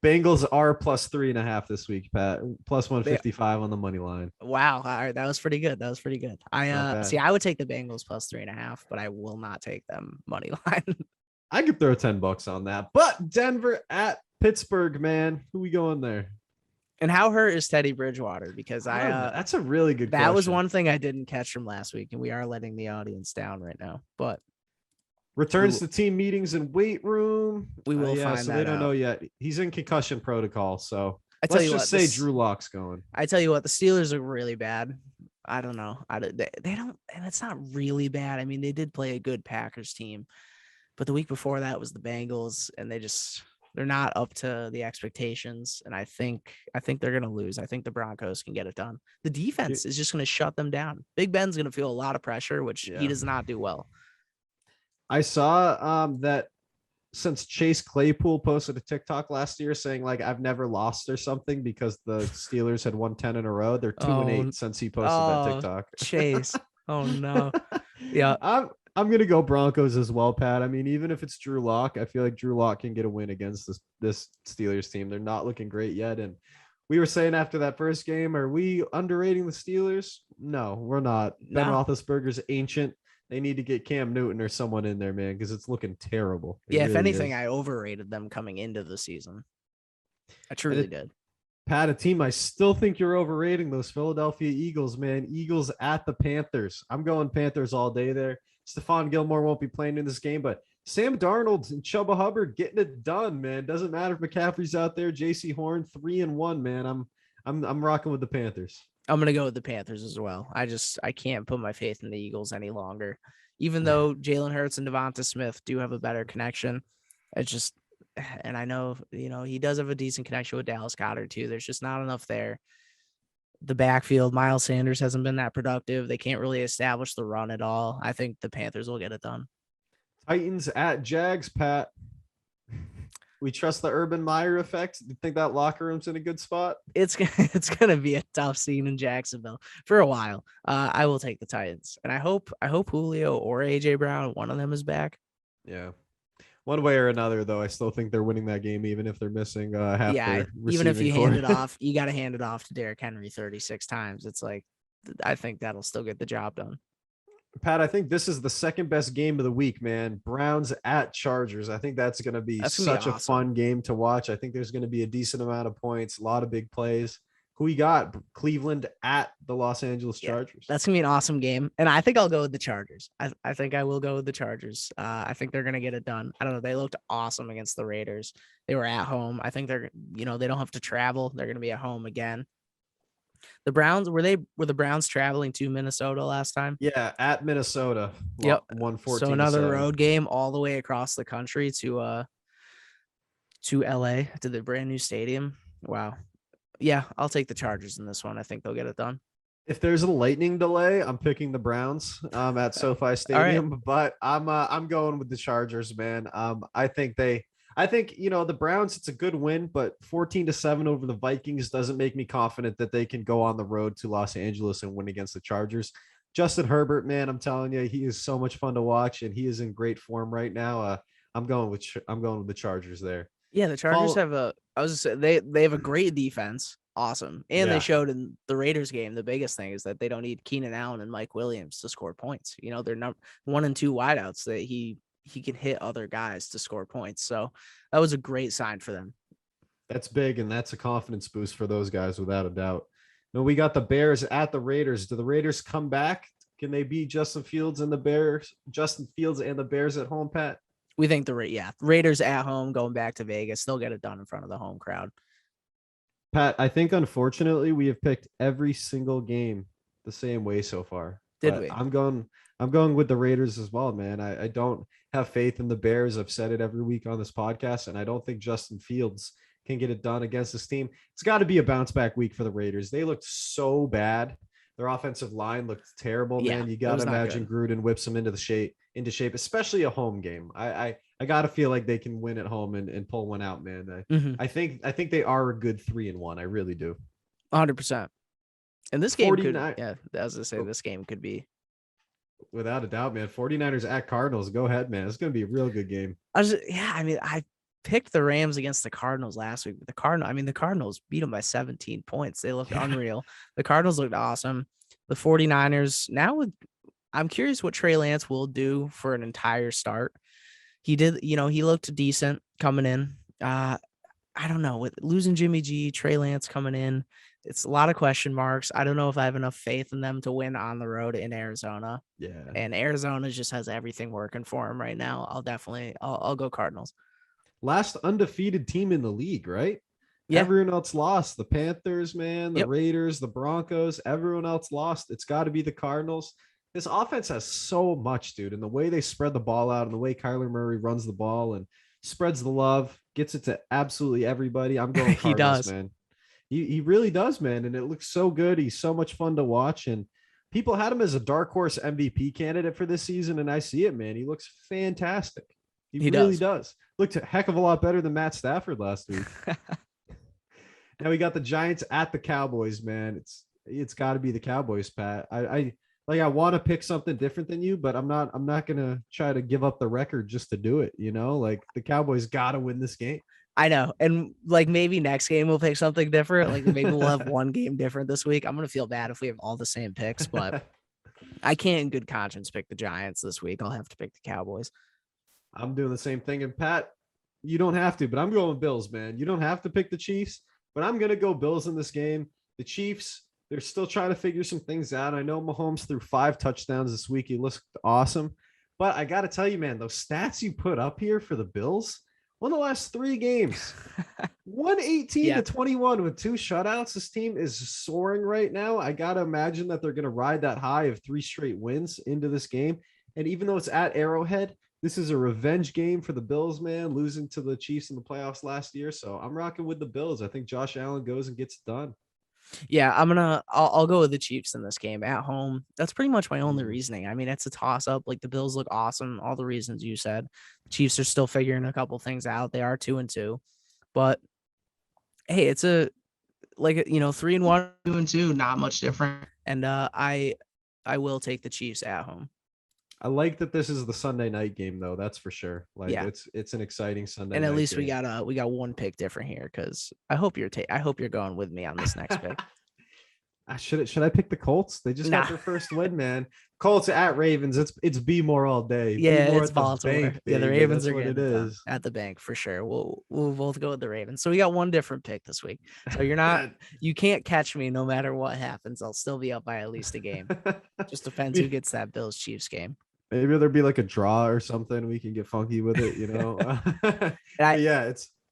Bengals are plus 3.5 this week, Pat. Plus 155 on the money line. Wow. All right. That was pretty good. I would take the Bengals plus 3.5, but I will not take them money line. I could throw $10 on that. But Denver at Pittsburgh, man. Who we going there? And how hurt is Teddy Bridgewater? Because that's a really good question. That was one thing I didn't catch from last week, and we are letting the audience down right now. But returns to team meetings and weight room. We will find so that they don't out. know yet. He's in concussion protocol, so Let's just say Drew Lock's going. I tell you what, the Steelers are really bad. I don't know. They don't, and it's not really bad. I mean, they did play a good Packers team, but the week before that was the Bengals, and they're not up to the expectations. And I think they're gonna lose. I think the Broncos can get it done. The defense is just gonna shut them down. Big Ben's gonna feel a lot of pressure, which he does not do well. I saw that since Chase Claypool posted a TikTok last year saying like I've never lost or something because the Steelers had won 10 in a row. They're 2-8 since he posted that TikTok. Chase. Oh no. Yeah. I'm gonna go Broncos as well, Pat. I mean, even if it's Drew Lock, I feel like Drew Lock can get a win against this Steelers team. They're not looking great yet. And we were saying after that first game, are we underrating the Steelers? No, we're not. Ben Roethlisberger's ancient. They need to get Cam Newton or someone in there, man, because it's looking terrible. It really if anything, I overrated them coming into the season. I truly did. Pat, a team I still think you're overrating, those Philadelphia Eagles, man. Eagles at the Panthers. I'm going Panthers all day there. Stephon Gilmore won't be playing in this game, but Sam Darnold and Chuba Hubbard getting it done, man. Doesn't matter if McCaffrey's out there. J.C. Horn 3-1, man. I'm rocking with the Panthers. I'm going to go with the Panthers as well. I can't put my faith in the Eagles any longer. Even though Jalen Hurts and Devonta Smith do have a better connection, and I know, he does have a decent connection with Dallas Goedert too. There's just not enough there. The backfield, Miles Sanders hasn't been that productive. They can't really establish the run at all. I think the Panthers will get it done. Titans at Jags, Pat. We trust the Urban Meyer effect. Do you think that locker room's in a good spot? It's going to be a tough scene in Jacksonville for a while. I will take the Titans, and I hope Julio or AJ Brown, one of them, is back. Yeah, one way or another, though, I still think they're winning that game, even if they're missing half. Yeah, even if you hand it off, you got to hand it off to Derrick Henry 36 times. It's like, I think that'll still get the job done. Pat, I think this is the second best game of the week, man. Browns at Chargers. I think that's going to be such a fun game to watch. I think there's going to be a decent amount of points, a lot of big plays. Who we got? Cleveland at the Los Angeles Chargers. That's going to be an awesome game. And I think I'll go with the Chargers. I think I will go with the Chargers. I think they're going to get it done. I don't know. They looked awesome against the Raiders. They were at home. I think they're, they don't have to travel. They're going to be at home again. The Browns, were the Browns traveling to Minnesota last time? Yeah, at Minnesota. Yep. 114. So another road game all the way across the country to LA, to the brand new stadium. Wow. Yeah, I'll take the Chargers in this one. I think they'll get it done. If there's a lightning delay, I'm picking the Browns at SoFi Stadium, right. But I'm going with the Chargers, man. I think the Browns, it's a good win, but 14-7 over the Vikings doesn't make me confident that they can go on the road to Los Angeles and win against the Chargers. Justin Herbert, man, I'm telling you, he is so much fun to watch, and he is in great form right now. I'm going with the Chargers there. Yeah, the Chargers they have a great defense. Awesome. And they showed in the Raiders game, the biggest thing is that they don't need Keenan Allen and Mike Williams to score points. They're 1 and 2 wideouts that he can hit other guys to score points. So that was a great sign for them. That's big, and that's a confidence boost for those guys without a doubt. No, we got the Bears at the Raiders. Do the Raiders come back? Can they beat Justin Fields and the Bears at home, Pat? We think Raiders at home, going back to Vegas. They'll get it done in front of the home crowd. Pat, I think unfortunately we have picked every single game the same way so far. Did we? I'm going with the Raiders as well, man. I don't have faith in the Bears. I've said it every week on this podcast, and I don't think Justin Fields can get it done against this team. It's got to be a bounce back week for the Raiders. They looked so bad. Their offensive line looked terrible, man. You got to imagine Gruden whips them into shape, especially a home game. I got to feel like they can win at home and pull one out, man. I think they are a good 3-1. I really do. 100%. And this game this game could be. Without a doubt, man. 49ers at Cardinals. Go ahead, man. It's going to be a real good game. I picked the Rams against the Cardinals last week. The Cardinals beat them by 17 points. They looked unreal. The Cardinals looked awesome. The 49ers, I'm curious what Trey Lance will do for an entire start. He did, he looked decent coming in. I don't know, with losing Jimmy G, Trey Lance coming in, it's a lot of question marks. I don't know if I have enough faith in them to win on the road in Arizona. Yeah. And Arizona just has everything working for him right now. I'll go Cardinals. Last undefeated team in the league, right? Yeah. Everyone else lost. The Panthers, man, the Yep. Raiders, the Broncos, everyone else lost. It's got to be the Cardinals. This offense has so much, dude. And the way they spread the ball out and the way Kyler Murray runs the ball and spreads the love, gets it to absolutely everybody. I'm going He Cardinals, does. man. He really does, man. And it looks so good. He's so much fun to watch. And people had him as a dark horse MVP candidate for this season. And I see it, man. He looks fantastic. He really does. Looked a heck of a lot better than Matt Stafford last week. Now we got the Giants at the Cowboys, man. It's got to be the Cowboys, Pat. I want to pick something different than you, but I'm not gonna try to give up the record just to do it. You know, like the Cowboys got to win this game. I know. And like maybe next game we'll pick something different. Like maybe we'll have one game different this week. I'm gonna feel bad if we have all the same picks, but I can't in good conscience pick the Giants this week. I'll have to pick the Cowboys. I'm doing the same thing. And Pat, you don't have to, but I'm going Bills, man. You don't have to pick the Chiefs, but I'm gonna go Bills in this game. The Chiefs, they're still trying to figure some things out. I know Mahomes threw 5 touchdowns this week. He looks awesome. But I got to tell you, man, those stats you put up here for the Bills, won the last 3 games, 118 to 21 with 2 shutouts. This team is soaring right now. I got to imagine that they're going to ride that high of 3 straight wins into this game. And even though it's at Arrowhead, this is a revenge game for the Bills, man, losing to the Chiefs in the playoffs last year. So I'm rocking with the Bills. I think Josh Allen goes and gets it done. Yeah, I'll go with the Chiefs in this game at home. That's pretty much my only reasoning. I mean, it's a toss up. Like the Bills look awesome. All the reasons you said. The Chiefs are still figuring a couple things out. They are 2-2, but hey, it's a 3-1, 2-2, not much different. And I will take the Chiefs at home. I like that this is the Sunday night game, though. That's for sure. Like it's an exciting Sunday. And at least game. we got one pick different here because I hope you're going with me on this next pick. Should I pick the Colts? They just got their first win, man. Colts at Ravens. It's be more all day. Yeah, it's Baltimore. Yeah, the Ravens are getting it at the bank for sure. We'll both go with the Ravens. So we got one different pick this week. So you can't catch me no matter what happens. I'll still be up by at least a game. Just depends who gets that Bills Chiefs game. Maybe there'll be like a draw or something. We can get funky with it, you know.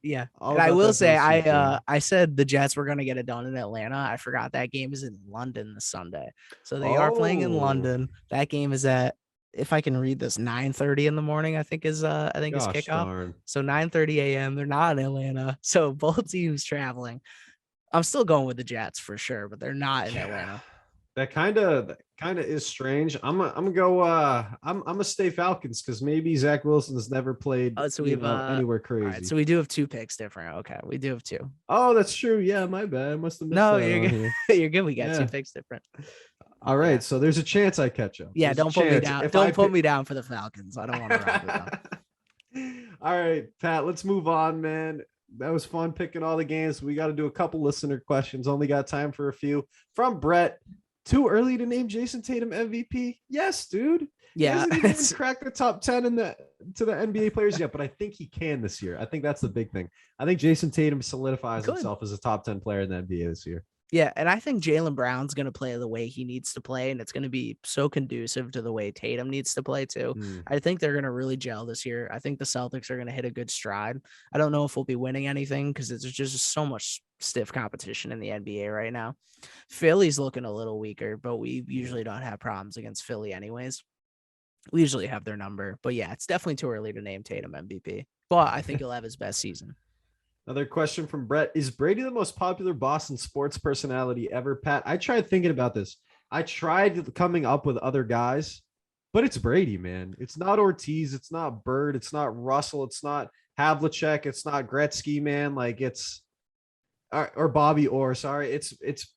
Yeah. And I will say, I said the Jets were going to get it done in Atlanta. I forgot that game is in London this Sunday. So they are playing in London. That game is at, if I can read this, 9:30 in the morning, I think is kickoff. Darn. So 9:30 a.m. They're not in Atlanta. So both teams traveling. I'm still going with the Jets for sure, but they're not in Atlanta. That kind of is strange. I'm gonna stay Falcons because maybe Zach Wilson has never played anywhere crazy. Right, so we do have 2 picks different. Okay, we do have 2. Oh, that's true. Yeah, my bad. I must have missed that. You're good. You're good. We got 2 picks different. All right, so there's a chance I catch up. Yeah, don't put me down. Don't put me down for the Falcons. I don't want to ride with them. All right, Pat. Let's move on, man. That was fun picking all the games. We got to do a couple listener questions. Only got time for a few. From Brett. Too early to name Jason Tatum MVP? Yes, dude. Yeah, he hasn't even cracked the top 10 to the NBA players yet, but I think he can this year. I think that's the big thing. I think Jason Tatum solidifies himself as a top 10 player in the NBA this year. Yeah, and I think Jaylen Brown's going to play the way he needs to play, and it's going to be so conducive to the way Tatum needs to play too. I think they're going to really gel this year. I think the Celtics are going to hit a good stride. I don't know if we'll be winning anything because there's just so much stiff competition in the NBA right now. Philly's looking a little weaker, but we usually don't have problems against Philly anyways. We usually have their number, but yeah, it's definitely too early to name Tatum MVP, but I think he'll have his best season. Another question from Brett. Is Brady the most popular Boston sports personality ever? Pat, I tried thinking about this. I tried coming up with other guys, but it's Brady, man. It's not Ortiz. It's not Bird. It's not Russell. It's not Havlicek. It's not Gretzky, man. Like or Bobby Orr. Sorry. It's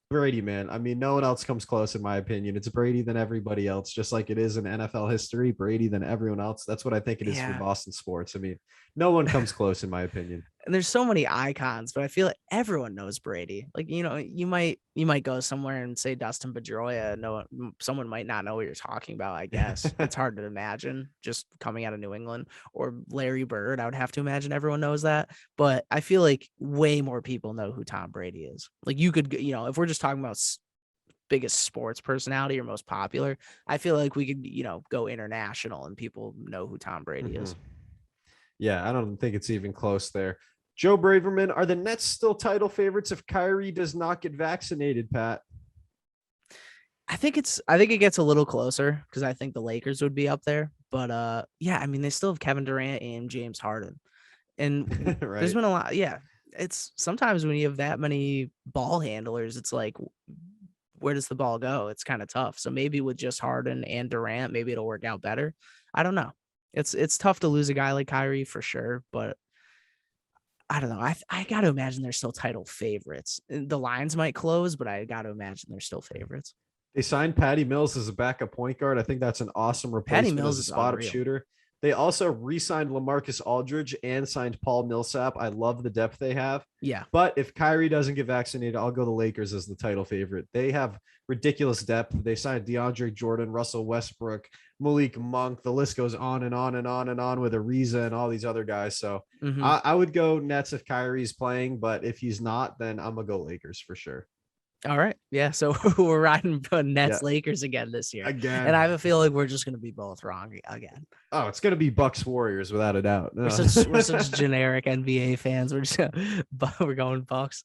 Brady, man. I mean, no one else comes close in my opinion. It's Brady than everybody else, just like it is in NFL history. Brady than everyone else. That's what I think it is for Boston sports. I mean, no one comes close in my opinion. And there's so many icons, but I feel like everyone knows Brady. Like, you know, you might go somewhere and say Dustin Pedroia. No, someone might not know what you're talking about, I guess. It's hard to imagine just coming out of New England. Or Larry Bird, I would have to imagine everyone knows that. But I feel like way more people know who Tom Brady is. Like you could, you know, if we're just talking about biggest sports personality or most popular, I feel like we could, you know, go international and people know who Tom Brady is. Yeah, I don't think it's even close there. Joe Braverman, are the Nets still title favorites if Kyrie does not get vaccinated, Pat? I think it gets a little closer because I think the Lakers would be up there. But yeah, I mean, they still have Kevin Durant and James Harden. And Right. there's been a lot. Yeah. It's sometimes when you have that many ball handlers, it's like, where does the ball go? It's kind of tough. So maybe with just Harden and Durant, maybe it'll work out better. I don't know. It's tough to lose a guy like Kyrie for sure, but I don't know. I got to imagine they're still title favorites. The lines might close, but I got to imagine they're still favorites. They signed Patty Mills as a backup point guard. I think that's an awesome Patty replacement Mills as a is spot-up unreal. shooter. They also re-signed LaMarcus Aldridge and signed Paul Millsap. I love the depth they have. Yeah. But if Kyrie doesn't get vaccinated, I'll go the Lakers as the title favorite. They have ridiculous depth. They signed DeAndre Jordan, Russell Westbrook, Malik Monk. The list goes on and on and on and on with Ariza and all these other guys. So I would go Nets if Kyrie's playing, but if he's not, then I'm going to go Lakers for sure. All right. Yeah. So we're riding Nets Lakers again this year. Again. And I have a feeling we're just going to be both wrong again. Oh, it's going to be Bucks Warriors without a doubt. No. We're such generic NBA fans. We're going Bucks.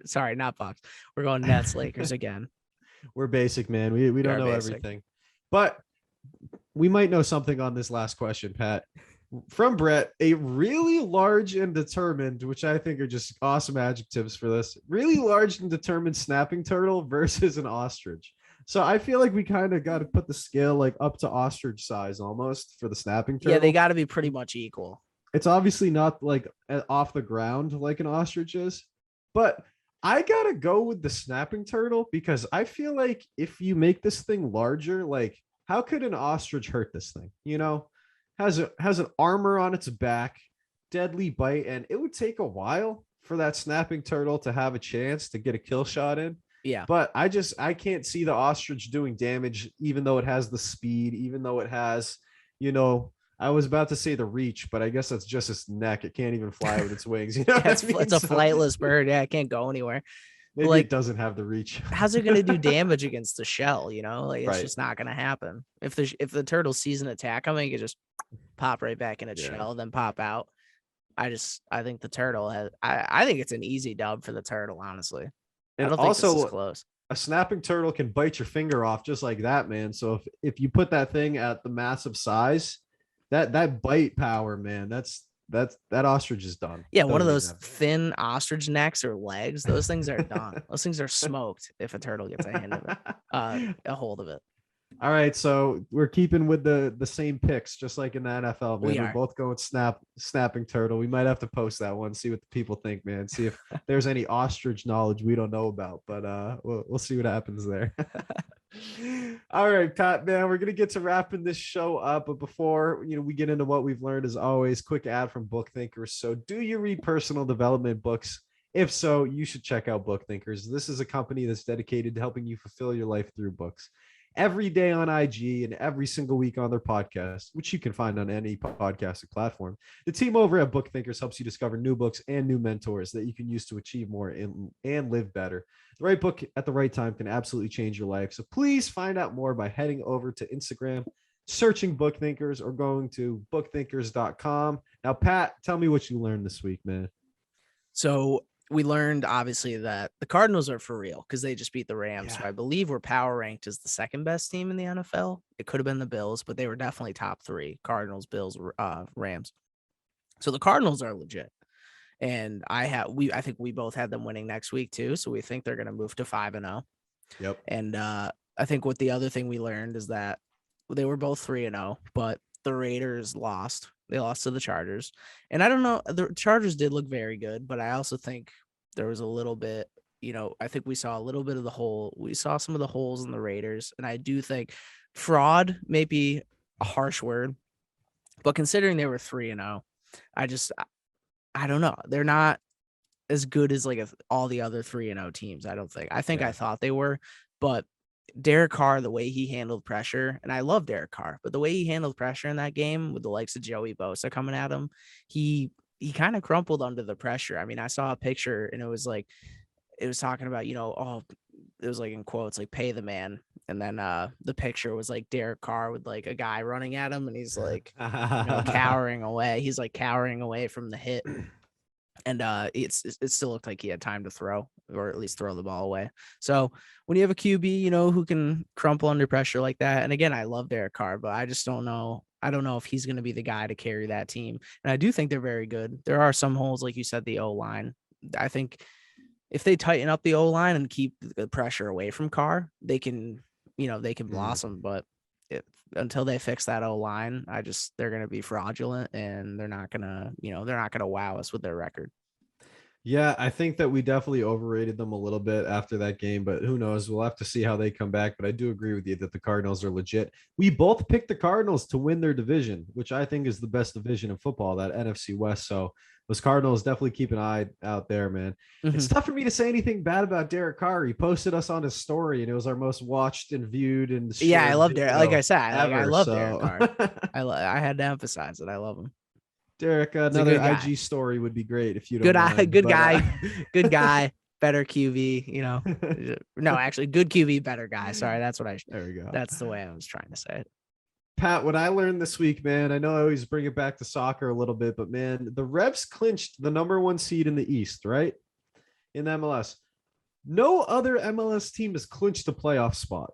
Sorry, not Bucks. We're going Nets Lakers again. We're basic, man. We don't know everything. But we might know something on this last question, Pat. From Brett, a really large and determined, which I think are just awesome adjectives for this, really large and determined snapping turtle versus an ostrich. So I feel like we kind of got to put the scale like up to ostrich size almost for the snapping turtle. Yeah, they got to be pretty much equal. It's obviously not like off the ground like an ostrich is, but I got to go with the snapping turtle because I feel like if you make this thing larger, like how could an ostrich hurt this thing? You know? Has an armor on its back, deadly bite, and it would take a while for that snapping turtle to have a chance to get a kill shot in. Yeah. But I can't see the ostrich doing damage, even though it has the speed, even though it has, I was about to say the reach, but I guess that's just its neck. It can't even fly with its wings. You know, it's a flightless bird. Yeah, it can't go anywhere. Maybe like, it doesn't have the reach. How's it going to do damage against the shell? Like it's just not going to happen. If the turtle sees an attack coming, it can just pop right back in its shell, then pop out. I think the turtle has. I think it's an easy dub for the turtle, honestly. And I don't also, think this is close. A snapping turtle can bite your finger off just like that, man. So if you put that thing at the massive size, that bite power, man, that ostrich is done. Yeah, one of those thin ostrich necks or legs. Those things are done. Those things are smoked if a turtle gets a hold of it. All right, so we're keeping with the same picks, just like in the NFL, man. We're both going snapping turtle. We might have to post that one, see what the people think, man. See if there's any ostrich knowledge we don't know about, but we'll see what happens there. All right, Pat, man, we're gonna get to wrapping this show up, but before we get into what we've learned, as always, quick ad from Book Thinkers. So, do you read personal development books? If so, you should check out Book Thinkers. This is a company that's dedicated to helping you fulfill your life through books. Every day on IG and every single week on their podcast, which you can find on any podcasting platform. The team over at Book Thinkers helps you discover new books and new mentors that you can use to achieve more and live better. The right book at the right time can absolutely change your life. So please find out more by heading over to Instagram, searching Book Thinkers, or going to bookthinkers.com. Now, Pat, tell me what you learned this week, man. So we learned obviously that the Cardinals are for real because they just beat the Rams. So I believe we're power ranked as the second best team in the NFL. It could have been the Bills, but they were definitely top three: Cardinals, Bills, Rams. So the Cardinals are legit. And I think we both had them winning next week too. So we think they're going to move to 5-0. Yep. And I think what the other thing we learned is that they were both 3-0, but the Raiders lost. They lost to the Chargers. And I don't know, the Chargers did look very good, but I also think there was a little bit, I think we saw a little bit of the hole. We saw some of the holes in the Raiders. And I do think fraud may be a harsh word, but considering they were 3-0, I don't know. They're not as good as like all the other 3-0 teams. I don't think. I think I thought they were, but Derek Carr, the way he handled pressure, and I love Derek Carr, but the way he handled pressure in that game with the likes of Joey Bosa coming at him, he kind of crumpled under the pressure. I mean, I saw a picture and it was talking about, it was like in quotes, like pay the man. And then the picture was like Derek Carr with like a guy running at him and he's like cowering away. He's like cowering away from the hit. And it still looked like he had time to throw, or at least throw the ball away. So when you have a QB, who can crumple under pressure like that, and again, I love Derek Carr, but I just don't know. I don't know if he's going to be the guy to carry that team. And I do think they're very good. There are some holes, like you said, the O-line. I think if they tighten up the O-line and keep the pressure away from Carr, they can blossom. But until they fix that O-line, they're going to be fraudulent, and they're not going to wow us with their record. Yeah, I think that we definitely overrated them a little bit after that game, but who knows? We'll have to see how they come back. But I do agree with you that the Cardinals are legit. We both picked the Cardinals to win their division, which I think is the best division in football, that NFC West. So those Cardinals definitely keep an eye out there, man. Mm-hmm. It's tough for me to say anything bad about Derek Carr. He posted us on his story, and it was our most watched and viewed. And yeah, I love Derek. Like I said, I love Derek Carr. I had to emphasize it. I love him. Derek, another IG story would be great if you don't mind. Good guy, better QB, No, actually, good QB, better guy. Sorry, there we go. That's the way I was trying to say it. Pat, what I learned this week, man, I know I always bring it back to soccer a little bit, but man, the Revs clinched the number 1 seed in the East, right? In MLS. No other MLS team has clinched a playoff spot.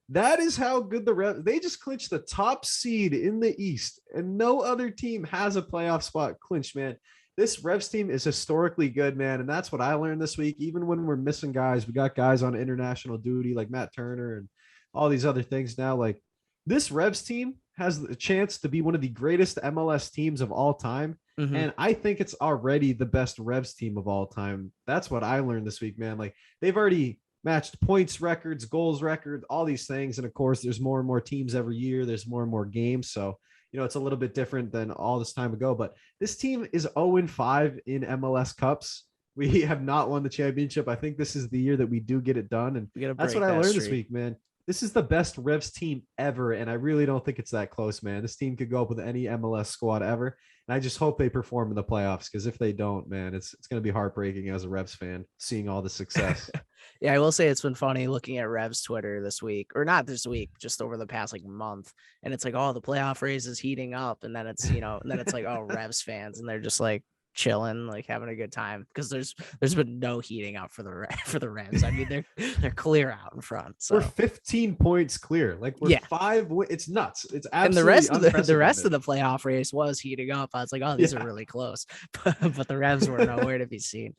That is how good the Revs, they just clinched the top seed in the East, and no other team has a playoff spot clinched, man. This Revs team is historically good, man, and that's what I learned this week. Even when we're missing guys, we got guys on international duty like Matt Turner and all these other things now. Like, this Revs team has the chance to be one of the greatest MLS teams of all time, and I think it's already the best Revs team of all time. That's what I learned this week, man. Like, they've already matched points records, goals record, all these things. And of course, there's more and more teams every year. There's more and more games. So, it's a little bit different than all this time ago. But this team is 0-5 in MLS Cups. We have not won the championship. I think this is the year that we do get it done. And that's what I learned this week, man. This is the best Revs team ever. And I really don't think it's that close, man. This team could go up with any MLS squad ever. And I just hope they perform in the playoffs, because if they don't, man, it's going to be heartbreaking as a Revs fan, seeing all the success. Yeah, I will say it's been funny looking at Revs Twitter this week, or not this week, just over the past month. And it's like, oh, the playoff race is heating up. And then it's, like, oh, Revs fans. And they're just like chilling, like having a good time, because there's been no heating up for the Revs. I mean, they're clear out in front. So we're 15 points clear. Like, we're 5. It's nuts. It's absolutely. And the rest of the playoff race was heating up. I was like, oh, these are really close, but the Revs were nowhere to be seen.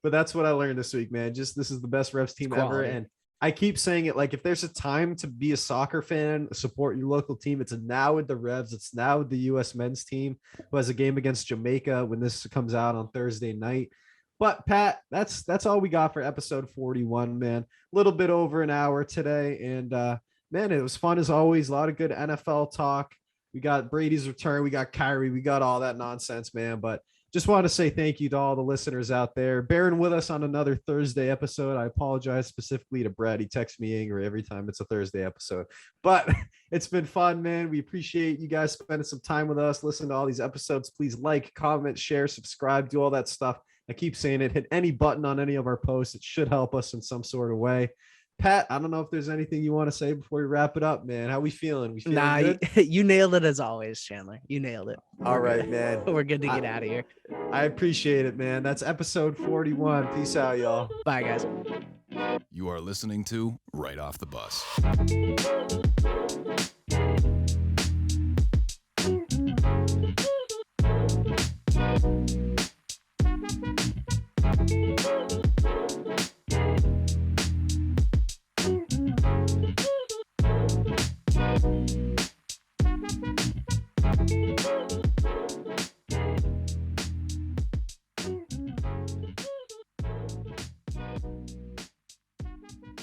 But that's what I learned this week, man. Just, this is the best Revs team ever. And I keep saying it, like, if there's a time to be a soccer fan, support your local team, it's now with the Revs. It's now with the U.S. men's team, who has a game against Jamaica when this comes out on Thursday night. But Pat, that's all we got for episode 41, man. A little bit over an hour today. And man, it was fun as always. A lot of good NFL talk. We got Brady's return. We got Kyrie. We got all that nonsense, man. But just want to say thank you to all the listeners out there bearing with us on another Thursday episode. I apologize specifically to Brad. He texts me angry every time it's a Thursday episode, but it's been fun, man. We appreciate you guys spending some time with us. Listen to all these episodes. Please like, comment, share, subscribe, do all that stuff. I keep saying it. Hit any button on any of our posts. It should help us in some sort of way. Pat, I don't know if there's anything you want to say before we wrap it up, man. How we feeling? We feeling good? You nailed it as always, Chandler. You nailed it. All right, man. We're good to get out of here. I appreciate it, man. That's episode 41. Peace out, y'all. Bye, guys. You are listening to Right Off the Bus.